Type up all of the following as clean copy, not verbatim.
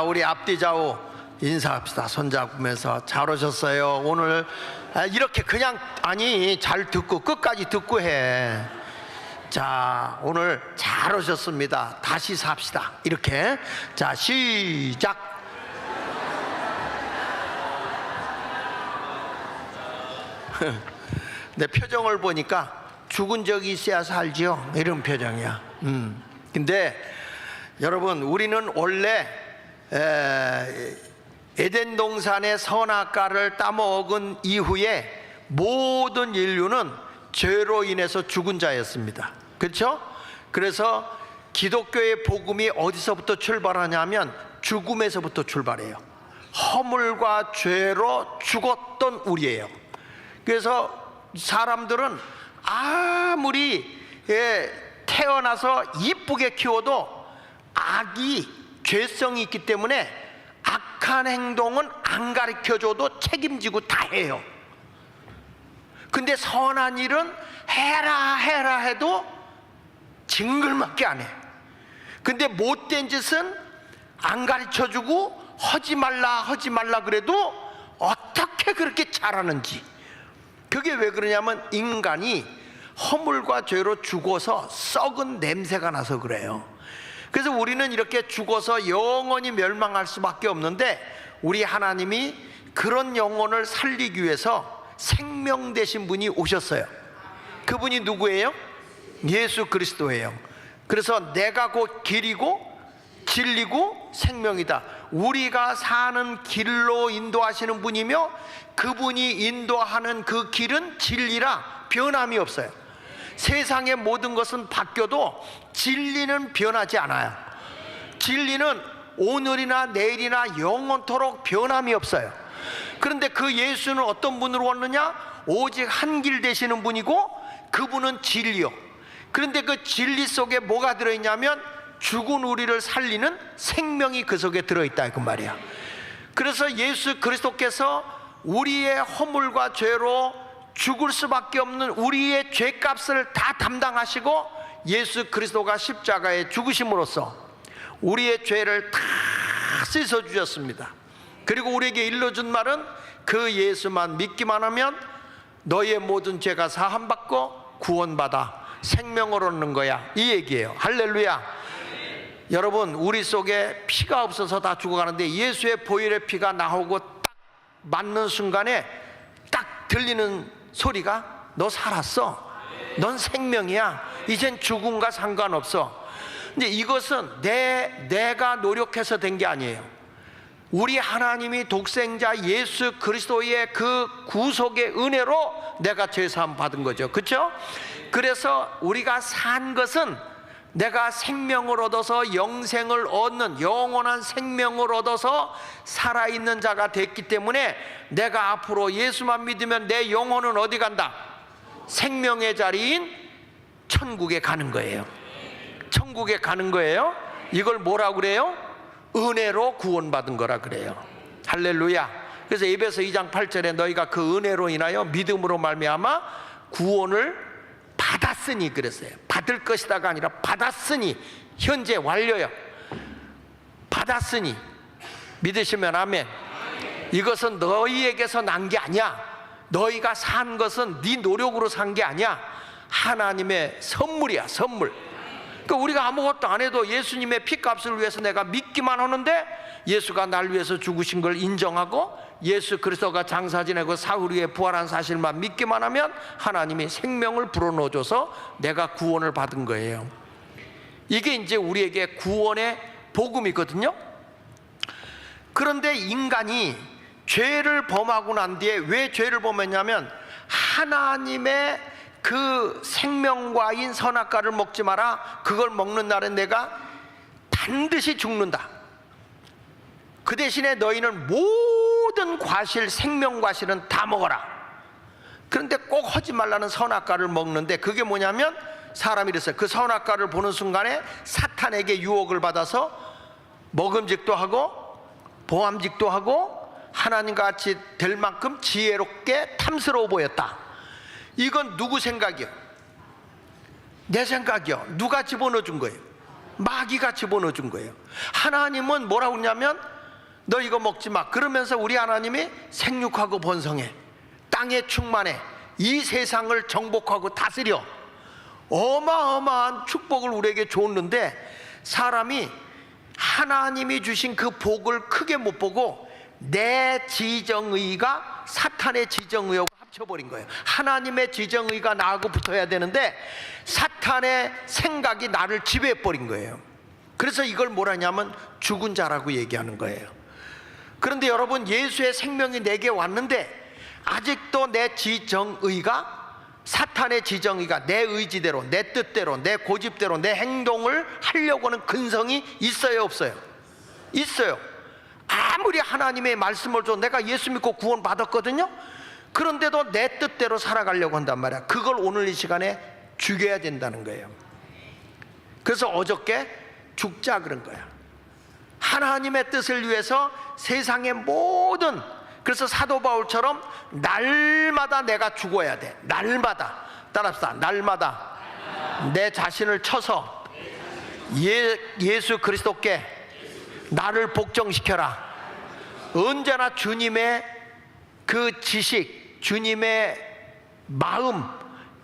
우리 앞뒤 좌우 인사합시다. 손잡으면서 잘 오셨어요. 오늘 이렇게 그냥 잘 듣고 끝까지 듣고 해. 자, 오늘 잘 오셨습니다. 다시 삽시다. 이렇게. 자, 시작. 내 표정을 보니까 죽은 적이 있어야 살지요, 이런 표정이야. 근데 여러분, 우리는 원래 에덴 동산의 선악과를 따먹은 이후에 모든 인류는 죄로 인해서 죽은 자였습니다. 그렇죠? 그래서 기독교의 복음이 어디서부터 출발하냐면 죽음에서부터 출발해요. 허물과 죄로 죽었던 우리예요. 그래서 사람들은 아무리 태어나서 이쁘게 키워도 악이 죄성이 있기 때문에 악한 행동은 안 가르쳐줘도 책임지고 다 해요. 근데 선한 일은 해라 해도 징글맞게 안 해. 근데 못된 짓은 안 가르쳐주고 하지 말라 그래도 어떻게 그렇게 잘하는지. 그게 왜 그러냐면 인간이 허물과 죄로 죽어서 썩은 냄새가 나서 그래요. 그래서 우리는 이렇게 죽어서 영원히 멸망할 수밖에 없는데, 우리 하나님이 그런 영혼을 살리기 위해서 생명 되신 분이 오셨어요. 그분이 누구예요? 예수 그리스도예요. 그래서 내가 곧 길이고 진리고 생명이다. 우리가 사는 길로 인도하시는 분이며, 그분이 인도하는 그 길은 진리라 변함이 없어요. 세상의 모든 것은 바뀌어도 진리는 변하지 않아요. 진리는 오늘이나 내일이나 영원토록 변함이 없어요. 그런데 그 예수는 어떤 분으로 왔느냐? 오직 한 길 되시는 분이고, 그분은 진리요. 그런데 그 진리 속에 뭐가 들어있냐면 죽은 우리를 살리는 생명이 그 속에 들어있다, 그 말이야. 그래서 예수 그리스도께서 우리의 허물과 죄로 죽을 수밖에 없는 우리의 죄값을 다 담당하시고, 예수 그리스도가 십자가에 죽으심으로써 우리의 죄를 다 씻어 주셨습니다. 그리고 우리에게 일러준 말은 그 예수만 믿기만 하면 너의 모든 죄가 사함받고 구원받아 생명을 얻는 거야, 이 얘기예요. 할렐루야. 여러분, 우리 속에 피가 없어서 다 죽어가는데 예수의 보혈의 피가 나오고 딱 맞는 순간에 딱 들리는 소리가 너 살았어, 넌 생명이야, 이젠 죽음과 상관없어. 근데 이것은 내가 노력해서 된 게 아니에요. 우리 하나님이 독생자 예수 그리스도의 그 구속의 은혜로 내가 죄사함 받은 거죠. 그렇죠? 그래서 우리가 산 것은 내가 생명을 얻어서 영생을 얻는, 영원한 생명을 얻어서 살아있는 자가 됐기 때문에 내가 앞으로 예수만 믿으면 내 영혼은 어디 간다? 생명의 자리인 천국에 가는 거예요. 천국에 가는 거예요. 이걸 뭐라고 그래요? 은혜로 구원받은 거라 그래요. 할렐루야. 그래서 에베소 2장 8절에 너희가 그 은혜로 인하여 믿음으로 말미암아 구원을 받았으니 그랬어요. 받을 것이다가 아니라 받았으니, 현재 완료요. 받았으니 믿으시면 아멘. 이것은 너희에게서 난 게 아니야. 너희가 산 것은 네 노력으로 산 게 아니야. 하나님의 선물이야, 선물. 그러니까 우리가 아무것도 안 해도 예수님의 피값을 위해서 내가 믿기만 하는데, 예수가 날 위해서 죽으신 걸 인정하고 예수 그리스도가 장사 지내고 사흘 후에 부활한 사실만 믿기만 하면 하나님이 생명을 불어넣어줘서 내가 구원을 받은 거예요. 이게 이제 우리에게 구원의 복음이거든요. 그런데 인간이 죄를 범하고 난 뒤에, 왜 죄를 범했냐면 하나님의 그 생명과인 선악과를 먹지 마라, 그걸 먹는 날은 내가 반드시 죽는다. 그 대신에 너희는 모든 과실, 생명 과실은 다 먹어라. 그런데 꼭 하지 말라는 선악과를 먹는데, 그게 뭐냐면 사람이 이랬어요. 그 선악과를 보는 순간에 사탄에게 유혹을 받아서 먹음직도 하고 보암직도 하고 하나님과 같이 될 만큼 지혜롭게 탐스러워 보였다. 이건 누구 생각이요? 내 생각이요. 누가 집어넣어 준 거예요? 마귀가 집어넣어 준 거예요. 하나님은 뭐라고 그러냐면 너 이거 먹지 마. 그러면서 우리 하나님이 생육하고 번성해, 땅에 충만해, 이 세상을 정복하고 다스려. 어마어마한 축복을 우리에게 줬는데 사람이 하나님이 주신 그 복을 크게 못 보고 내 지정의가 사탄의 지정의하고 합쳐버린 거예요. 하나님의 지정의가 나하고 붙어야 되는데 사탄의 생각이 나를 지배해버린 거예요. 그래서 이걸 뭐라냐면 죽은 자라고 얘기하는 거예요. 그런데 여러분, 예수의 생명이 내게 왔는데 아직도 내 지정의가, 사탄의 지정의가 내 의지대로, 내 뜻대로, 내 고집대로 내 행동을 하려고 하는 근성이 있어요, 없어요? 있어요. 아무리 하나님의 말씀을 줘, 내가 예수 믿고 구원 받았거든요. 그런데도 내 뜻대로 살아가려고 한단 말이야. 그걸 오늘 이 시간에 죽여야 된다는 거예요. 그래서 어저께 죽자 그런 거야. 하나님의 뜻을 위해서 세상의 모든, 그래서 사도 바울처럼 날마다 내가 죽어야 돼. 날마다. 따라합시다. 날마다 내 자신을 쳐서 예수 그리스도께 나를 복종시켜라. 언제나 주님의 그 지식, 주님의 마음,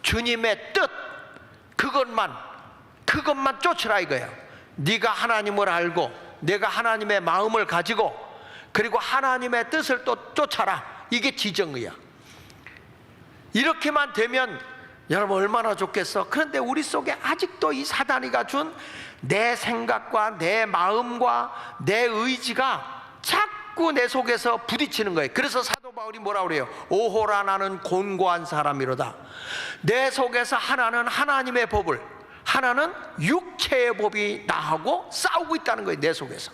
주님의 뜻, 그것만 쫓으라 이거예요. 네가 하나님을 알고 내가 하나님의 마음을 가지고 그리고 하나님의 뜻을 또 쫓아라. 이게 지정의야. 이렇게만 되면 여러분 얼마나 좋겠어. 그런데 우리 속에 아직도 이 사단이가 준 내 생각과 내 마음과 내 의지가 자꾸 내 속에서 부딪히는 거예요. 그래서 사도 바울이 뭐라 그래요? 오호라 나는 곤고한 사람이로다. 내 속에서 하나는 하나님의 법을, 하나는 육체의 법이 나하고 싸우고 있다는 거예요. 내 속에서.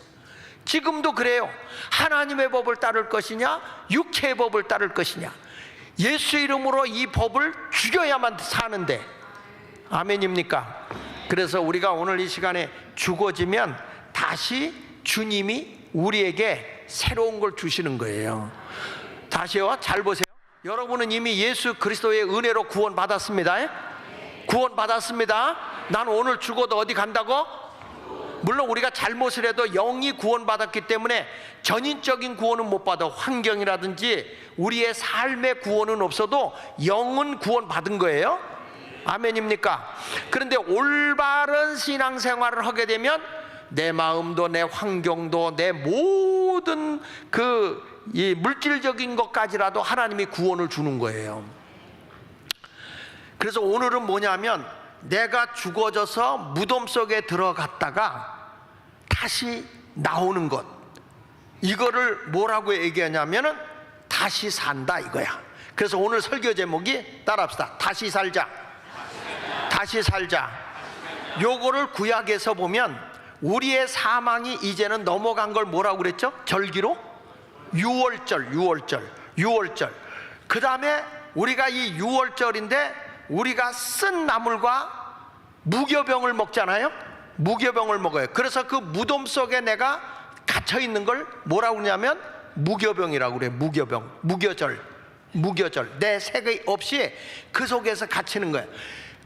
지금도 그래요. 하나님의 법을 따를 것이냐 육체의 법을 따를 것이냐. 예수 이름으로 이 법을 죽여야만 사는데, 아멘입니까? 그래서 우리가 오늘 이 시간에 죽어지면 다시 주님이 우리에게 새로운 걸 주시는 거예요. 다시요, 잘 보세요. 여러분은 이미 예수 그리스도의 은혜로 구원 받았습니다. 구원 받았습니다. 난 오늘 죽어도 어디 간다고? 물론 우리가 잘못을 해도 영이 구원받았기 때문에 전인적인 구원은 못 받아. 환경이라든지 우리의 삶의 구원은 없어도 영은 구원받은 거예요. 아멘입니까? 그런데 올바른 신앙생활을 하게 되면 내 마음도 내 환경도 내 모든 이 물질적인 것까지라도 하나님이 구원을 주는 거예요. 그래서 오늘은 뭐냐면 내가 죽어져서 무덤 속에 들어갔다가 다시 나오는 것, 이거를 뭐라고 얘기하냐면은 다시 산다 이거야. 그래서 오늘 설교 제목이 따라합시다. 다시 살자. 다시 살자. 요거를 구약에서 보면 우리의 사망이 이제는 넘어간 걸 뭐라고 그랬죠? 절기로? 유월절. 그 다음에 우리가 이 유월절인데 우리가 쓴 나물과 무교병을 먹잖아요. 무교병을 먹어요. 그래서 그 무덤 속에 내가 갇혀 있는 걸 뭐라고 그러냐면 무교병이라고 그래요. 무교절. 내 색이 없이 그 속에서 갇히는 거예요.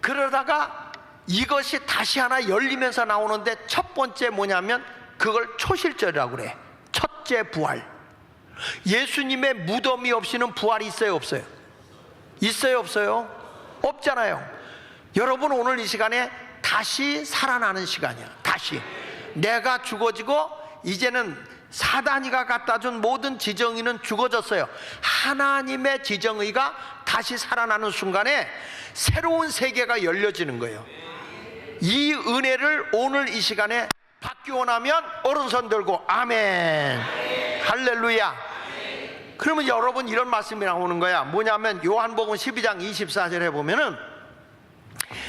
그러다가 이것이 다시 하나 열리면서 나오는데 첫 번째 뭐냐면 그걸 초실절이라고 그래. 첫째 부활. 예수님의 무덤이 없이는 부활이 있어요, 없어요? 있어요, 없어요? 없잖아요. 여러분 오늘 이 시간에 다시 살아나는 시간이야. 다시 내가 죽어지고 이제는 사단이가 갖다 준 모든 지정의는 죽어졌어요. 하나님의 지정의가 다시 살아나는 순간에 새로운 세계가 열려지는 거예요. 이 은혜를 오늘 이 시간에 받기 원하면 오른손 들고 아멘, 할렐루야. 그러면 여러분 이런 말씀이 나오는 거야. 뭐냐면 요한복음 12장 24절에 보면은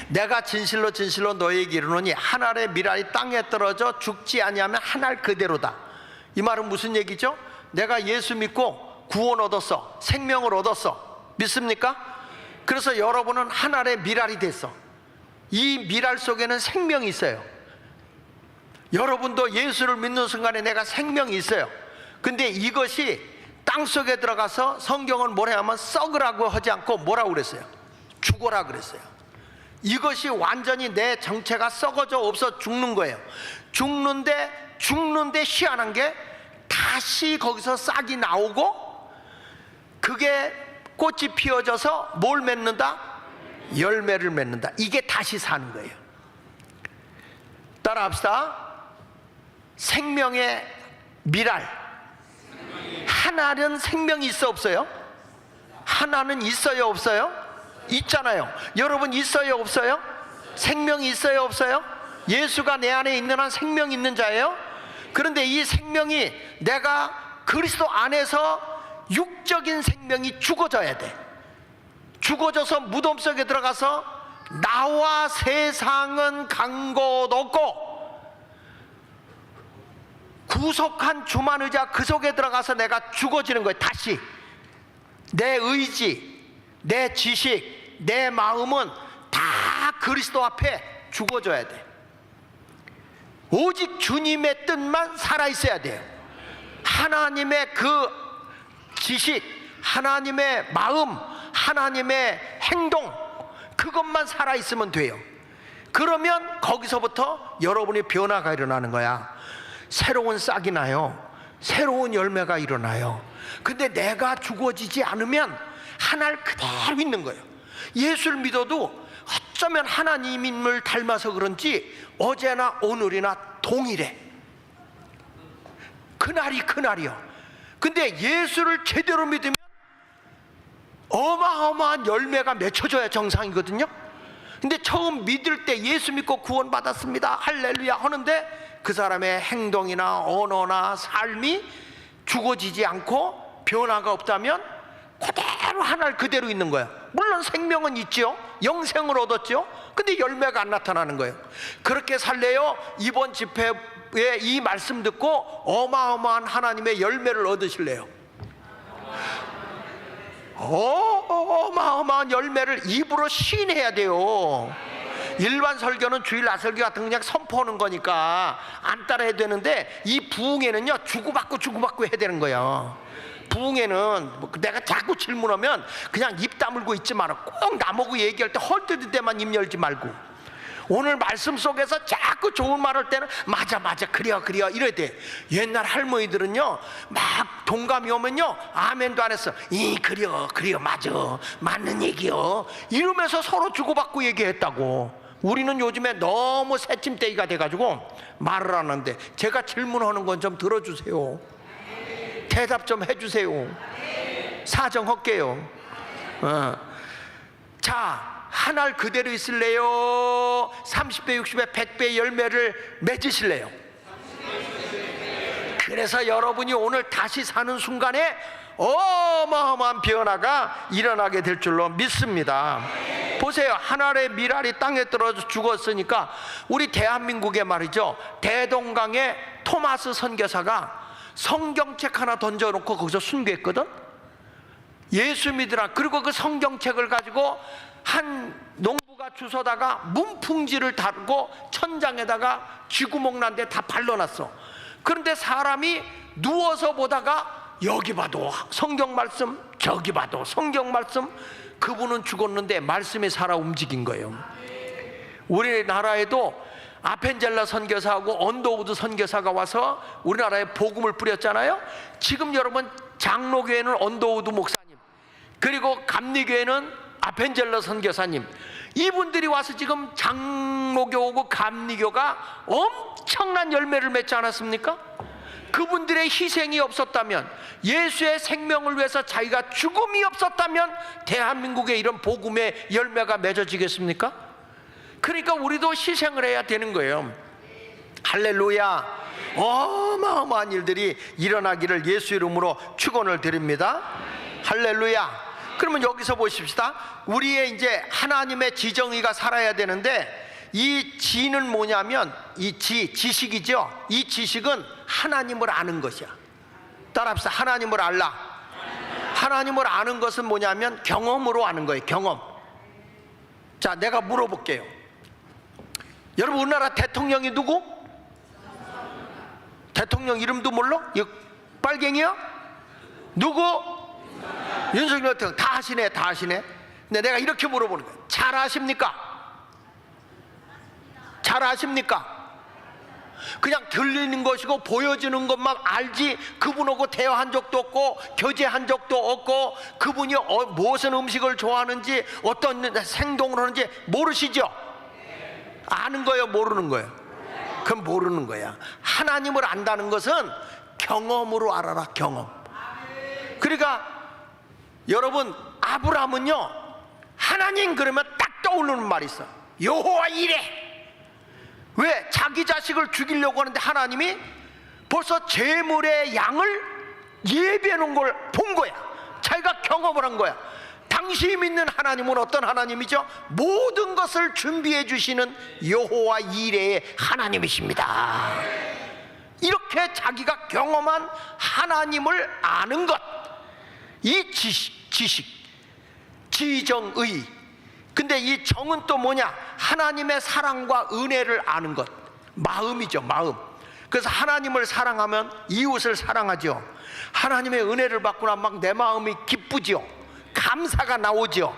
내가 진실로 너에게 이르노니 한 알의 밀알이 땅에 떨어져 죽지 아니하면 한 알 그대로다. 이 말은 무슨 얘기죠? 내가 예수 믿고 구원 얻었어, 생명을 얻었어. 믿습니까? 그래서 여러분은 한 알의 밀알이 됐어. 이 밀알 속에는 생명이 있어요. 여러분도 예수를 믿는 순간에 내가 생명이 있어요. 근데 이것이 땅속에 들어가서 성경은 뭐라 하면 썩으라고 하지 않고 뭐라고 그랬어요? 죽어라 그랬어요. 이것이 완전히 내 정체가 썩어져 없어 죽는 거예요. 죽는데 희한한 게 다시 거기서 싹이 나오고 그게 꽃이 피어져서 뭘 맺는다? 열매를 맺는다. 이게 다시 사는 거예요. 따라합시다. 생명의 미랄. 하나는 생명이 있어 없어요? 하나는 있어요 없어요? 있잖아요. 여러분 있어요 없어요? 생명이 있어요 없어요? 예수가 내 안에 있는 한 생명이 있는 자예요. 그런데 이 생명이 내가 그리스도 안에서 육적인 생명이 죽어져야 돼. 죽어져서 무덤 속에 들어가서 나와 세상은 간 곳 없고 구속한 주만 의자 그 속에 들어가서 내가 죽어지는 거예요. 다시 내 의지, 내 지식, 내 마음은 다 그리스도 앞에 죽어져야 돼. 오직 주님의 뜻만 살아있어야 돼요. 하나님의 그 지식, 하나님의 마음, 하나님의 행동, 그것만 살아있으면 돼요. 그러면 거기서부터 여러분의 변화가 일어나는 거야. 새로운 싹이 나요. 새로운 열매가 일어나요. 근데 내가 죽어지지 않으면 하나를 그대로 있는 거예요. 예수를 믿어도 어쩌면 하나님을 닮아서 그런지 어제나 오늘이나 동일해. 그날이 그날이요. 근데 예수를 제대로 믿으면 어마어마한 열매가 맺혀져야 정상이거든요. 근데 처음 믿을 때 예수 믿고 구원받았습니다 할렐루야 하는데 그 사람의 행동이나 언어나 삶이 죽어지지 않고 변화가 없다면 그대로 하나를 그대로 있는 거예요. 물론 생명은 있죠. 영생을 얻었죠. 근데 열매가 안 나타나는 거예요. 그렇게 살래요? 이번 집회에 이 말씀 듣고 어마어마한 하나님의 열매를 얻으실래요? 어마어마한 열매를 입으로 시인해야 돼요. 일반 설교는 주일 나설교 같은 거 그냥 선포하는 거니까 안 따라해도 되는데 이 부흥회는요 주고받고 해야 되는 거예요. 부흥회는 내가 자꾸 질문하면 그냥 입 다물고 있지 마라. 꼭 나보고 얘기할 때 헐뜯을 때만 입 열지 말고 오늘 말씀 속에서 자꾸 좋은 말 할 때는 맞아 그래요 이래야 돼. 옛날 할머니들은요 막 동감이 오면요 아멘도 안 했어. 그래요 맞아 맞는 얘기요 이러면서 서로 주고받고 얘기했다고. 우리는 요즘에 너무 새침대기가 돼가지고 말을 안 하는데 제가 질문하는 건 좀 들어주세요. 대답 좀 해주세요. 사정할게요. 자, 하나를 그대로 있을래요? 30배, 60배, 100배 열매를 맺으실래요? 그래서 여러분이 오늘 다시 사는 순간에 어마어마한 변화가 일어나게 될 줄로 믿습니다. 보세요. 하나의 미랄이 땅에 떨어져 죽었으니까 우리 대한민국에 말이죠 대동강에 토마스 선교사가 성경책 하나 던져놓고 거기서 순교했거든. 예수 믿으라. 그리고 그 성경책을 가지고 한 농부가 주워다가 문풍지를 달고 천장에다가 쥐구멍 난 데 다 발라놨어. 그런데 사람이 누워서 보다가 여기 봐도 성경 말씀, 저기 봐도 성경 말씀. 그분은 죽었는데 말씀이 살아 움직인 거예요. 우리나라에도 아펜젤라 선교사하고 언더우드 선교사가 와서 우리나라에 복음을 뿌렸잖아요. 지금 여러분 장로교회는 언더우드 목사님, 그리고 감리교회는 아펜젤라 선교사님, 이분들이 와서 지금 장로교고 감리교가 엄청난 열매를 맺지 않았습니까? 그분들의 희생이 없었다면, 예수의 생명을 위해서 자기가 죽음이 없었다면 대한민국에 이런 복음의 열매가 맺어지겠습니까? 그러니까 우리도 희생을 해야 되는 거예요. 할렐루야. 어마어마한 일들이 일어나기를 예수 이름으로 축원을 드립니다. 할렐루야. 그러면 여기서 보십시다. 우리의 이제 하나님의 지정의가 살아야 되는데, 이 지는 뭐냐면 이 지식이죠. 이 지식은 하나님을 아는 것이야. 따라합시다. 하나님을 알라. 하나님을 아는 것은 뭐냐면 경험으로 아는 거예요. 경험. 자, 내가 물어볼게요. 여러분, 우리나라 대통령이 누구? 대통령 이름도 몰라? 빨갱이야? 누구? 윤석열 대통령. 다 아시네, 다 아시네. 근데 내가 이렇게 물어보는 거예요. 잘 아십니까? 잘 아십니까? 그냥 들리는 것이고 보여지는 것만 알지 그분하고 대화한 적도 없고 교제한 적도 없고 그분이 무슨 음식을 좋아하는지 어떤 행동을 하는지 모르시죠? 아는 거예요, 모르는 거예요? 그럼 모르는 거야. 하나님을 안다는 것은 경험으로 알아라, 경험. 그러니까 여러분, 아브라함은요, 하나님 그러면 딱 떠오르는 말이 있어. 여호와 이래. 왜? 자기 자식을 죽이려고 하는데 하나님이 벌써 제물의 양을 예비해 놓은 걸 본 거야. 자기가 경험을 한 거야. 당신이 믿는 하나님은 어떤 하나님이죠? 모든 것을 준비해 주시는 여호와 이레의 하나님이십니다. 이렇게 자기가 경험한 하나님을 아는 것, 이 지식, 지정의. 근데 이 정은 또 뭐냐? 하나님의 사랑과 은혜를 아는 것, 마음이죠, 마음. 그래서 하나님을 사랑하면 이웃을 사랑하죠. 하나님의 은혜를 받고 나면 막 내 마음이 기쁘죠. 감사가 나오죠.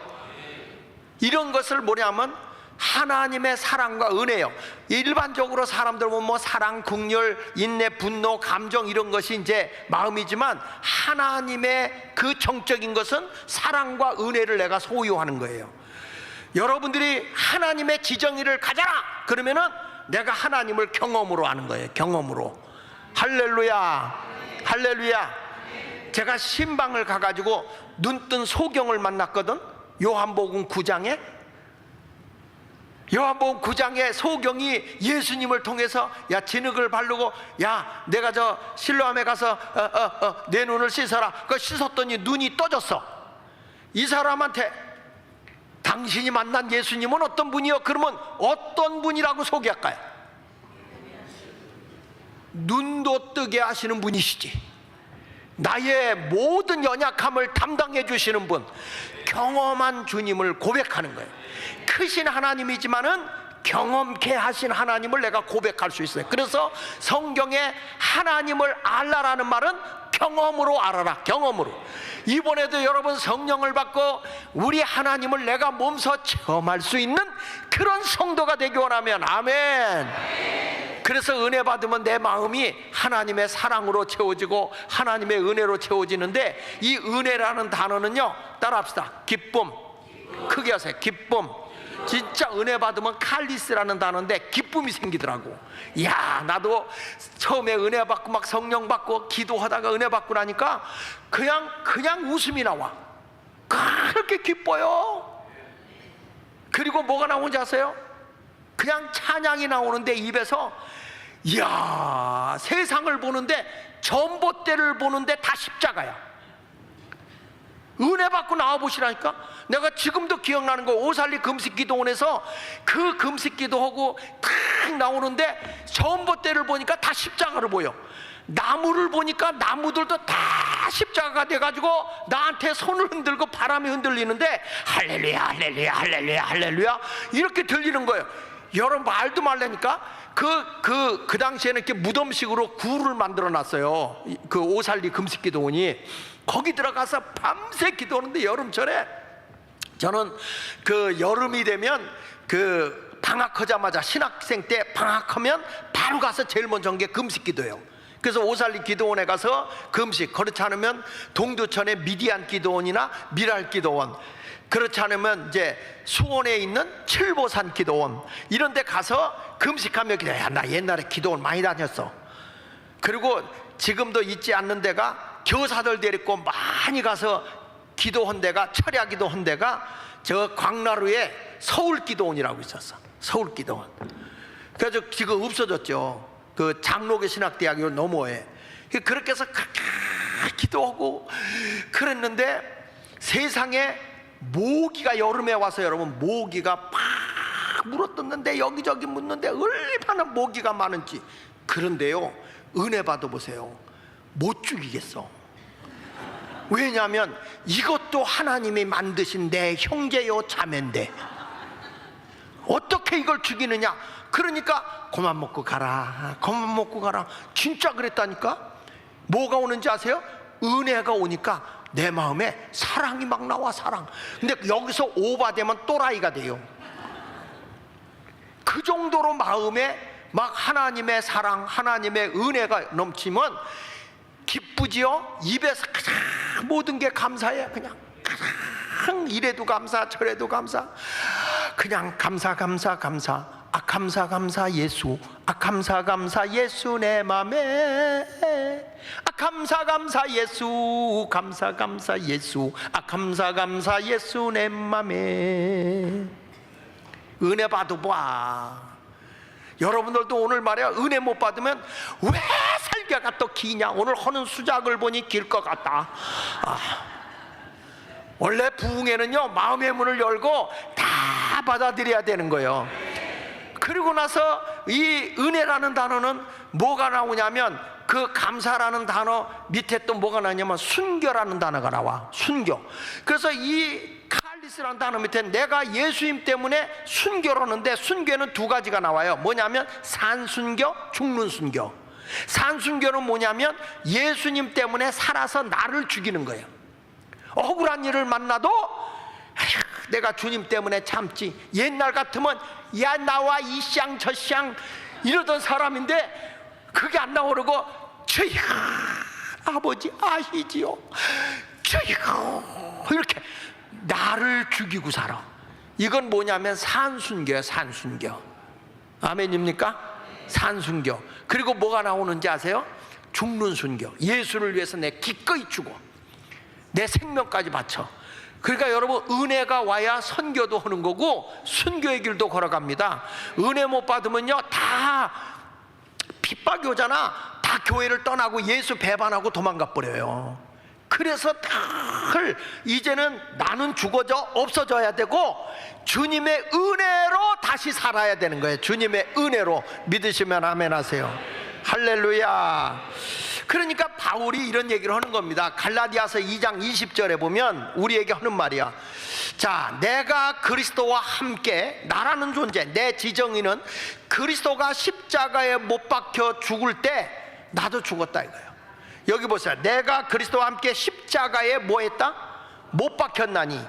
이런 것을 뭐냐면 하나님의 사랑과 은혜요. 일반적으로 사람들 보면 뭐 사랑, 긍휼, 인내, 분노, 감정 이런 것이 이제 마음이지만 하나님의 그 정적인 것은 사랑과 은혜를 내가 소유하는 거예요. 여러분들이 하나님의 지정의를 가져라 그러면은 내가 하나님을 경험으로 아는 거예요. 경험으로. 할렐루야, 할렐루야. 제가 신방을 가가지고 눈뜬 소경을 만났거든. 요한복음 9장에 소경이 예수님을 통해서 야, 진흙을 바르고 야, 내가 저 실로암에 가서 내 눈을 씻어라. 그 씻었더니 눈이 떠졌어. 이 사람한테 당신이 만난 예수님은 어떤 분이요? 그러면 어떤 분이라고 소개할까요? 눈도 뜨게 하시는 분이시지. 나의 모든 연약함을 담당해 주시는 분, 경험한 주님을 고백하는 거예요. 크신 하나님이지만은 경험케 하신 하나님을 내가 고백할 수 있어요. 그래서 성경에 하나님을 알라라는 말은 경험으로 알아라, 경험으로. 이번에도 여러분 성령을 받고 우리 하나님을 내가 몸소 체험할 수 있는 그런 성도가 되기 원하면 아멘. 그래서 은혜 받으면 내 마음이 하나님의 사랑으로 채워지고 하나님의 은혜로 채워지는데, 이 은혜라는 단어는요, 따라합시다. 기쁨. 크게 하세요. 기쁨. 진짜 은혜 받으면 칼리스라는 단어인데 기쁨이 생기더라고. 야, 나도 처음에 은혜 받고 막 성령 받고 기도하다가 은혜 받고 나니까 그냥 웃음이 나와. 그렇게 기뻐요. 그리고 뭐가 나오는지 아세요? 그냥 찬양이 나오는데 입에서, 이야, 세상을 보는데 전봇대를 보는데 다 십자가야. 은혜 받고 나와보시라니까. 내가 지금도 기억나는 거, 오살리 금식기도원에서 그 금식기도하고 탁 나오는데 전봇대를 보니까 다 십자가로 보여. 나무를 보니까 나무들도 다 십자가가 돼가지고 나한테 손을 흔들고 바람이 흔들리는데 할렐루야, 할렐루야, 할렐루야, 할렐루야 이렇게 들리는 거예요. 여러분, 말도 말라니까. 그 당시에는 이렇게 무덤식으로 구를 만들어 놨어요. 그 오살리 금식기도원이. 거기 들어가서 밤새 기도하는데, 여름철에 저는 그 여름이 되면 그 방학하자마자, 신학생 때 방학하면 바로 가서 제일 먼저 한 게 금식기도예요. 그래서 오살리 기도원에 가서 금식, 그렇지 않으면 동두천의 미디안 기도원이나 미랄 기도원, 그렇지 않으면 이제 수원에 있는 칠보산 기도원, 이런 데 가서 금식하며 기도해. 야, 나 옛날에 기도원 많이 다녔어. 그리고 지금도 있지 않는 데가, 교사들 데리고 많이 가서 기도한 데가, 철야기도 한 데가 저 광나루에 서울기도원이라고 있었어. 서울기도원. 그래서 지금 없어졌죠. 그 장로교 신학대학교 너머에. 그렇게 해서 기도하고 그랬는데, 세상에 모기가 여름에 와서, 여러분, 모기가 팍 물어뜯는데, 여기저기 묻는데 얼마나 모기가 많은지. 그런데요, 은혜 받아보세요. 못 죽이겠어. 왜냐하면 이것도 하나님이 만드신 내 형제요 자매인데 어떻게 이걸 죽이느냐. 그러니까 그만 먹고 가라, 그만 먹고 가라. 진짜 그랬다니까. 뭐가 오는지 아세요? 은혜가 오니까 내 마음에 사랑이 막 나와, 사랑. 근데 여기서 오바되면 또라이가 돼요. 그 정도로 마음에 막 하나님의 사랑, 하나님의 은혜가 넘치면 기쁘지요? 입에서 가장 모든 게 감사해. 그냥 가장 이래도 감사, 저래도 감사, 그냥 감사, 감사, 감사. 아, 감사, 감사 예수. 아, 감사, 감사 예수 내 맘에. 아, 감사, 감사 예수. 감사, 감사 예수. 아, 감사, 감사 예수 내 맘에. 은혜 받아봐. 여러분들도 오늘 말이야, 은혜 못 받으면 왜 살기가 또 기냐, 오늘 하는 수작을 보니 길 것 같다. 원래 부흥회는요, 마음의 문을 열고 다 받아들여야 되는 거예요. 그리고 나서 이 은혜라는 단어는 뭐가 나오냐면, 그 감사라는 단어 밑에 또 뭐가 나오냐면 순교라는 단어가 나와. 순교. 그래서 이 칼리스라는 단어 밑에 내가 예수님 때문에 순교라는데, 순교는 두 가지가 나와요. 뭐냐면 산순교, 죽는 순교. 산순교는 뭐냐면 예수님 때문에 살아서 나를 죽이는 거예요. 억울한 일을 만나도 아휴, 내가 주님 때문에 참지. 옛날 같으면 야 나와 이 쌍 저 쌍 이러던 사람인데 그게 안 나오려고 주여 아버지 아시지요, 주여, 이렇게 나를 죽이고 살아. 이건 뭐냐면 산순교예요. 산순교. 아멘입니까? 산순교. 그리고 뭐가 나오는지 아세요? 죽는 순교. 예수를 위해서 내 기꺼이 죽어, 내 생명까지 바쳐. 그러니까 여러분, 은혜가 와야 선교도 하는 거고 순교의 길도 걸어갑니다. 은혜 못 받으면요, 다 핍박이 오잖아. 다 교회를 떠나고 예수 배반하고 도망가 버려요. 그래서 늘 이제는 나는 죽어져 없어져야 되고 주님의 은혜로 다시 살아야 되는 거예요. 주님의 은혜로. 믿으시면 아멘 하세요. 할렐루야. 그러니까 바울이 이런 얘기를 하는 겁니다. 갈라디아서 2장 20절에 보면 우리에게 하는 말이야. 자, 내가 그리스도와 함께, 나라는 존재, 내 지정의는 그리스도가 십자가에 못 박혀 죽을 때 나도 죽었다 이거예요. 여기 보세요. 내가 그리스도와 함께 십자가에 뭐 했다? 못 박혔나니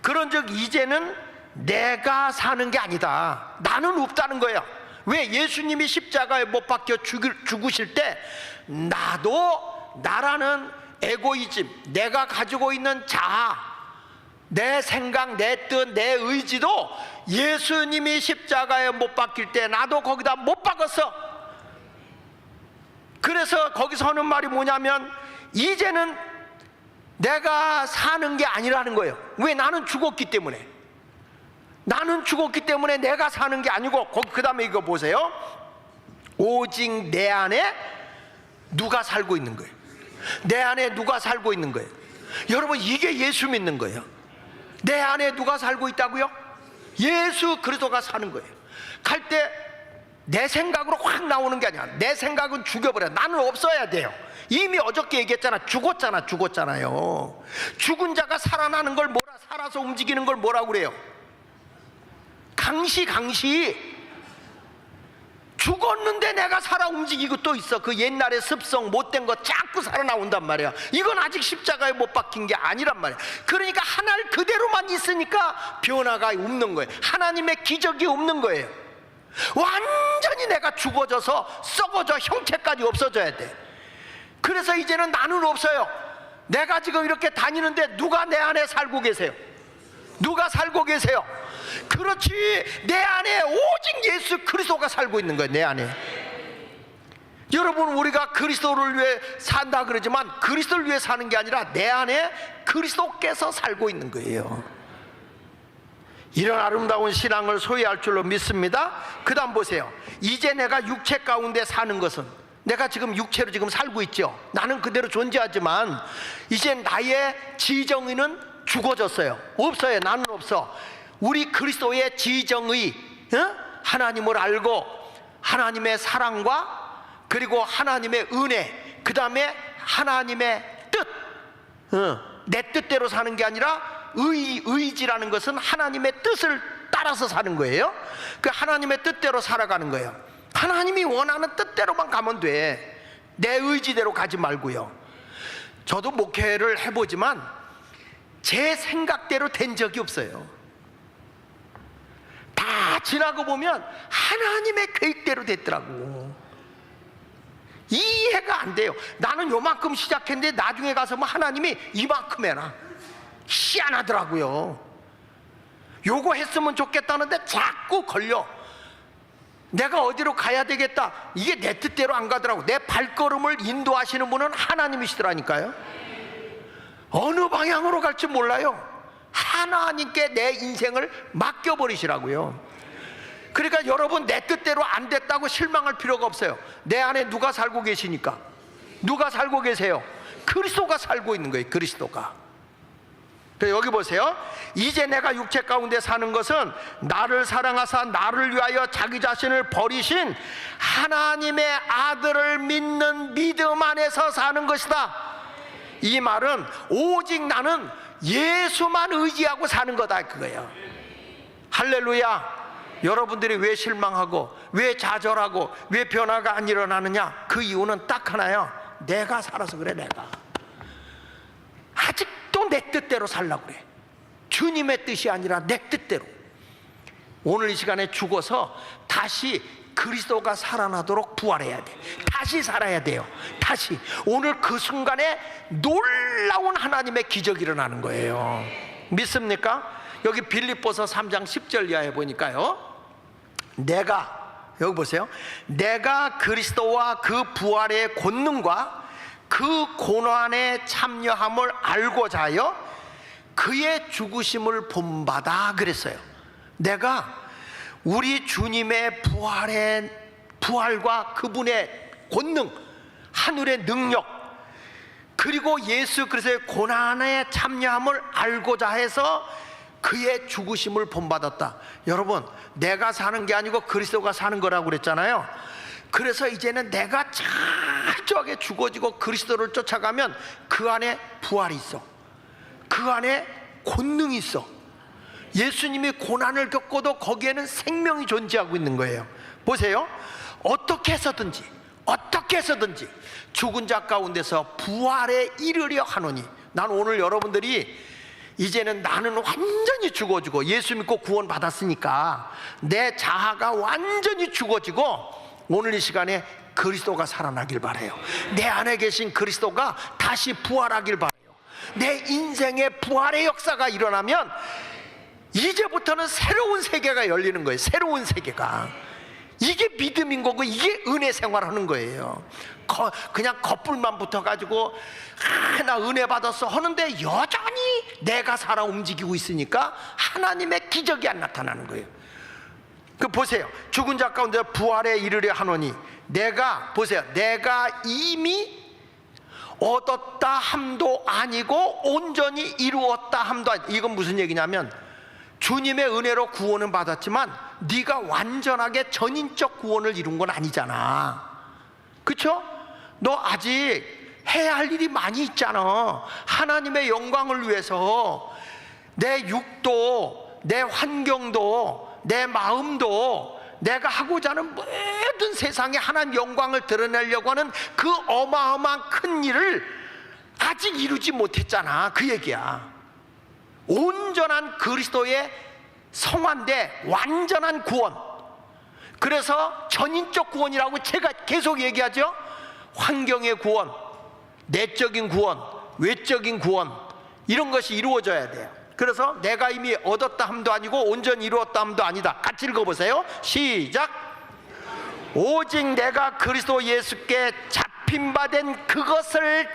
그런즉 이제는 내가 사는 게 아니다. 나는 없다는 거예요. 왜? 예수님이 십자가에 못 박혀 죽으실 때 나도, 나라는 에고이즘, 내가 가지고 있는 자아, 내 생각, 내 뜻, 내 의지도 예수님이 십자가에 못 박힐 때 나도 거기다 못 박았어. 그래서 거기서 하는 말이 뭐냐면 이제는 내가 사는 게 아니라는 거예요. 왜? 나는 죽었기 때문에. 나는 죽었기 때문에 내가 사는 게 아니고, 그 다음에 이거 보세요. 오직 내 안에 누가 살고 있는 거예요. 내 안에 누가 살고 있는 거예요. 여러분, 이게 예수 믿는 거예요. 내 안에 누가 살고 있다고요? 예수 그리스도가 사는 거예요. 갈 때 내 생각으로 확 나오는 게 아니야. 내 생각은 죽여버려. 나는 없어야 돼요. 이미 어저께 얘기했잖아. 죽었잖아요. 죽은 자가 살아나는 걸 뭐라, 살아서 움직이는 걸 뭐라고 그래요? 강시. 죽었는데 내가 살아 움직이고 또 있어. 그 옛날의 습성, 못된 거 자꾸 살아나온단 말이야. 이건 아직 십자가에 못 박힌 게 아니란 말이야. 그러니까 하나를 그대로만 있으니까 변화가 없는 거예요. 하나님의 기적이 없는 거예요. 완전히 내가 죽어져서 썩어져 형체까지 없어져야 돼. 그래서 이제는 나는 없어요. 내가 지금 이렇게 다니는데 누가 내 안에 살고 계세요? 누가 살고 계세요? 그렇지, 내 안에 오직 예수 그리스도가 살고 있는 거예요. 내 안에. 여러분, 우리가 그리스도를 위해 산다 그러지만 그리스도를 위해 사는 게 아니라 내 안에 그리스도께서 살고 있는 거예요. 이런 아름다운 신앙을 소유할 줄로 믿습니다. 그 다음 보세요. 이제 내가 육체 가운데 사는 것은, 내가 지금 육체로 지금 살고 있죠. 나는 그대로 존재하지만 이제 나의 지정의는 죽어졌어요. 없어요. 나는 없어. 우리 그리스도의 지정의, 하나님을 알고 하나님의 사랑과 그리고 하나님의 은혜, 그 다음에 하나님의 뜻, 내 뜻대로 사는 게 아니라 의지라는 것은 하나님의 뜻을 따라서 사는 거예요. 그 하나님의 뜻대로 살아가는 거예요. 하나님이 원하는 뜻대로만 가면 돼. 내 의지대로 가지 말고요. 저도 목회를 해보지만 제 생각대로 된 적이 없어요. 다 지나고 보면 하나님의 계획대로 됐더라고. 이해가 안 돼요. 나는 요만큼 시작했는데 나중에 가서 뭐 하나님이 이만큼 해놔. 희한하더라고요. 요거 했으면 좋겠다는데 자꾸 걸려. 내가 어디로 가야 되겠다, 이게 내 뜻대로 안 가더라고. 내 발걸음을 인도하시는 분은 하나님이시더라니까요. 어느 방향으로 갈지 몰라요. 하나님께 내 인생을 맡겨버리시라고요. 그러니까 여러분, 내 뜻대로 안 됐다고 실망할 필요가 없어요. 내 안에 누가 살고 계시니까? 누가 살고 계세요? 그리스도가 살고 있는 거예요. 그리스도가. 여기 보세요. 이제 내가 육체 가운데 사는 것은 나를 사랑하사 나를 위하여 자기 자신을 버리신 하나님의 아들을 믿는 믿음 안에서 사는 것이다. 이 말은 오직 나는 예수만 의지하고 사는 거다, 그거예요. 할렐루야. 여러분들이 왜 실망하고 왜 좌절하고 왜 변화가 안 일어나느냐? 그 이유는 딱 하나요. 내가 살아서 그래. 내가 아직도 내 뜻대로 살라고 그래. 주님의 뜻이 아니라 내 뜻대로. 오늘 이 시간에 죽어서 다시 그리스도가 살아나도록 부활해야 돼. 다시 살아야 돼요. 다시. 오늘 그 순간에 놀라운 하나님의 기적이 일어나는 거예요. 믿습니까? 여기 빌립보서 3장 10절 이하에 보니까요, 여기 보세요. 내가 그리스도와 그 부활의 권능과 그 고난에 참여함을 알고자 하여 그의 죽으심을 본받아 그랬어요. 내가 우리 주님의 부활과 그분의 권능, 하늘의 능력, 그리고 예수 그리스도의 고난에 참여함을 알고자 해서 그의 죽으심을 본받았다. 여러분, 내가 사는 게 아니고 그리스도가 사는 거라고 그랬잖아요. 그래서 이제는 내가 철저하게 죽어지고 그리스도를 쫓아가면 그 안에 부활이 있어. 그 안에 권능이 있어. 예수님이 고난을 겪고도 거기에는 생명이 존재하고 있는 거예요. 보세요. 어떻게 해서든지 죽은 자 가운데서 부활에 이르려 하노니. 난 오늘 여러분들이 이제는 나는 완전히 죽어지고 예수 믿고 구원 받았으니까 내 자아가 완전히 죽어지고 오늘 이 시간에 그리스도가 살아나길 바라요. 내 안에 계신 그리스도가 다시 부활하길 바라요. 내 인생의 부활의 역사가 일어나면 이제부터는 새로운 세계가 열리는 거예요. 새로운 세계가. 이게 믿음인 거고 이게 은혜 생활하는 거예요. 그냥 겉불만 붙어가지고 나 은혜 받았어 하는데 여전히 내가 살아 움직이고 있으니까 하나님의 기적이 안 나타나는 거예요. 보세요. 죽은 자 가운데 부활에 이르려 하노니 보세요. 내가 이미 얻었다 함도 아니고 온전히 이루었다 함도 아니고. 이건 무슨 얘기냐면 주님의 은혜로 구원은 받았지만 네가 완전하게 전인적 구원을 이룬 건 아니잖아. 그쵸? 너 아직 해야 할 일이 많이 있잖아. 하나님의 영광을 위해서 내 육도, 내 환경도, 내 마음도 내가 하고자 하는 모든 세상에 하나님 영광을 드러내려고 하는 그 어마어마한 큰 일을 아직 이루지 못했잖아. 그 얘기야. 온전한 그리스도의 성화인데 완전한 구원. 그래서 전인적 구원이라고 제가 계속 얘기하죠. 환경의 구원, 내적인 구원, 외적인 구원, 이런 것이 이루어져야 돼요. 그래서 내가 이미 얻었다 함도 아니고 온전히 이루었다 함도 아니다. 같이 읽어보세요. 시작. 오직 내가 그리스도 예수께 잡힌 바 된 그것을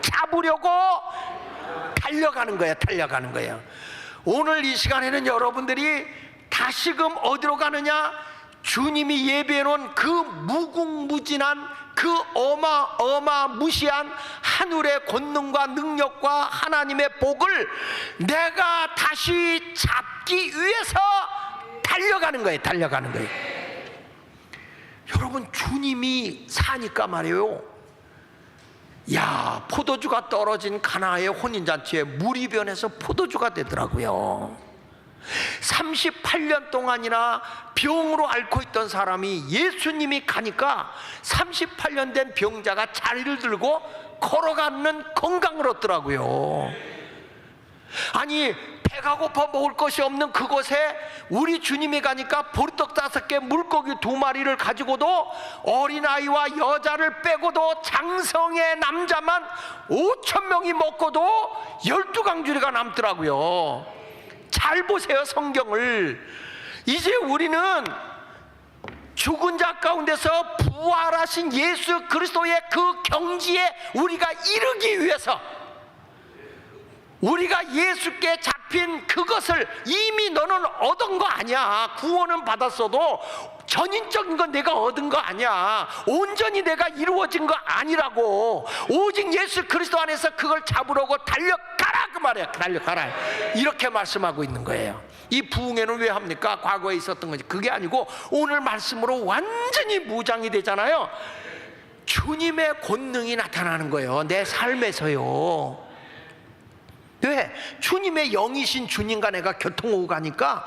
잡으려고 달려가는 거예요. 달려가는 거예요. 오늘 이 시간에는 여러분들이 다시금 어디로 가느냐? 주님이 예비해 놓은 그 무궁무진한 그 어마무시한 하늘의 권능과 능력과 하나님의 복을 내가 다시 잡기 위해서 달려가는 거예요. 달려가는 거예요. 여러분, 주님이 사니까 말이에요. 야, 포도주가 떨어진 가나의 혼인잔치에 물이 변해서 포도주가 되더라고요. 38년 동안이나 병으로 앓고 있던 사람이 예수님이 가니까 38년 된 병자가 자리를 들고 걸어가는 건강을 얻더라고요. 아니, 배가 고파 먹을 것이 없는 그곳에 우리 주님이 가니까 보리떡 5개, 물고기 2마리를 가지고도 어린아이와 여자를 빼고도 장성의 남자만 5,000명이 먹고도 12강주리가 남더라고요. 잘 보세요, 성경을. 이제 우리는 죽은 자 가운데서 부활하신 예수 그리스도의 그 경지에 우리가 이르기 위해서, 우리가 예수께 잡힌 그것을 이미 너는 얻은 거 아니야. 구원은 받았어도 전인적인 건 내가 얻은 거 아니야. 온전히 내가 이루어진 거 아니라고. 오직 예수 그리스도 안에서 그걸 잡으려고 달려가라, 그 말이야. 달려가라, 이렇게 말씀하고 있는 거예요. 이 부흥회는 왜 합니까? 과거에 있었던 거지. 그게 아니고 오늘 말씀으로 완전히 무장이 되잖아요. 주님의 권능이 나타나는 거예요, 내 삶에서요. 왜? 주님의 영이신 주님과 내가 교통오고 가니까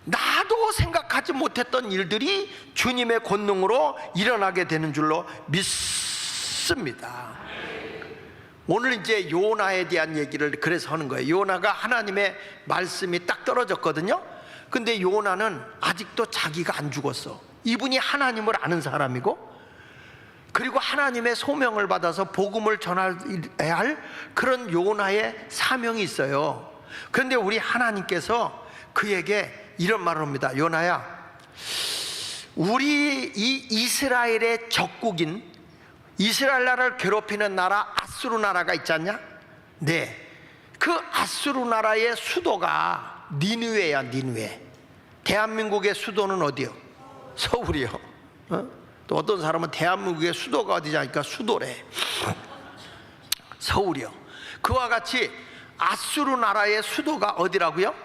나도 생각하지 못했던 일들이 주님의 권능으로 일어나게 되는 줄로 믿습니다. 오늘 이제 요나에 대한 얘기를 그래서 하는 거예요. 요나가 하나님의 말씀이 딱 떨어졌거든요. 근데 요나는 아직도 자기가 안 죽었어. 이분이 하나님을 아는 사람이고, 그리고 하나님의 소명을 받아서 복음을 전해야 할 그런 요나의 사명이 있어요. 그런데 우리 하나님께서 그에게 이런 말을 합니다. 요나야, 우리 이 이스라엘의 적국인 이스라엘 나라를 괴롭히는 나라 아수르 나라가 있지 않냐? 네, 그 아수르 나라의 수도가 니느웨야. 니느웨. 대한민국의 수도는 어디요? 서울이요. 또 어떤 사람은 대한민국의 수도가 어디냐 하니까 수도래. 서울이요. 그와 같이 아수르 나라의 수도가 어디라고요?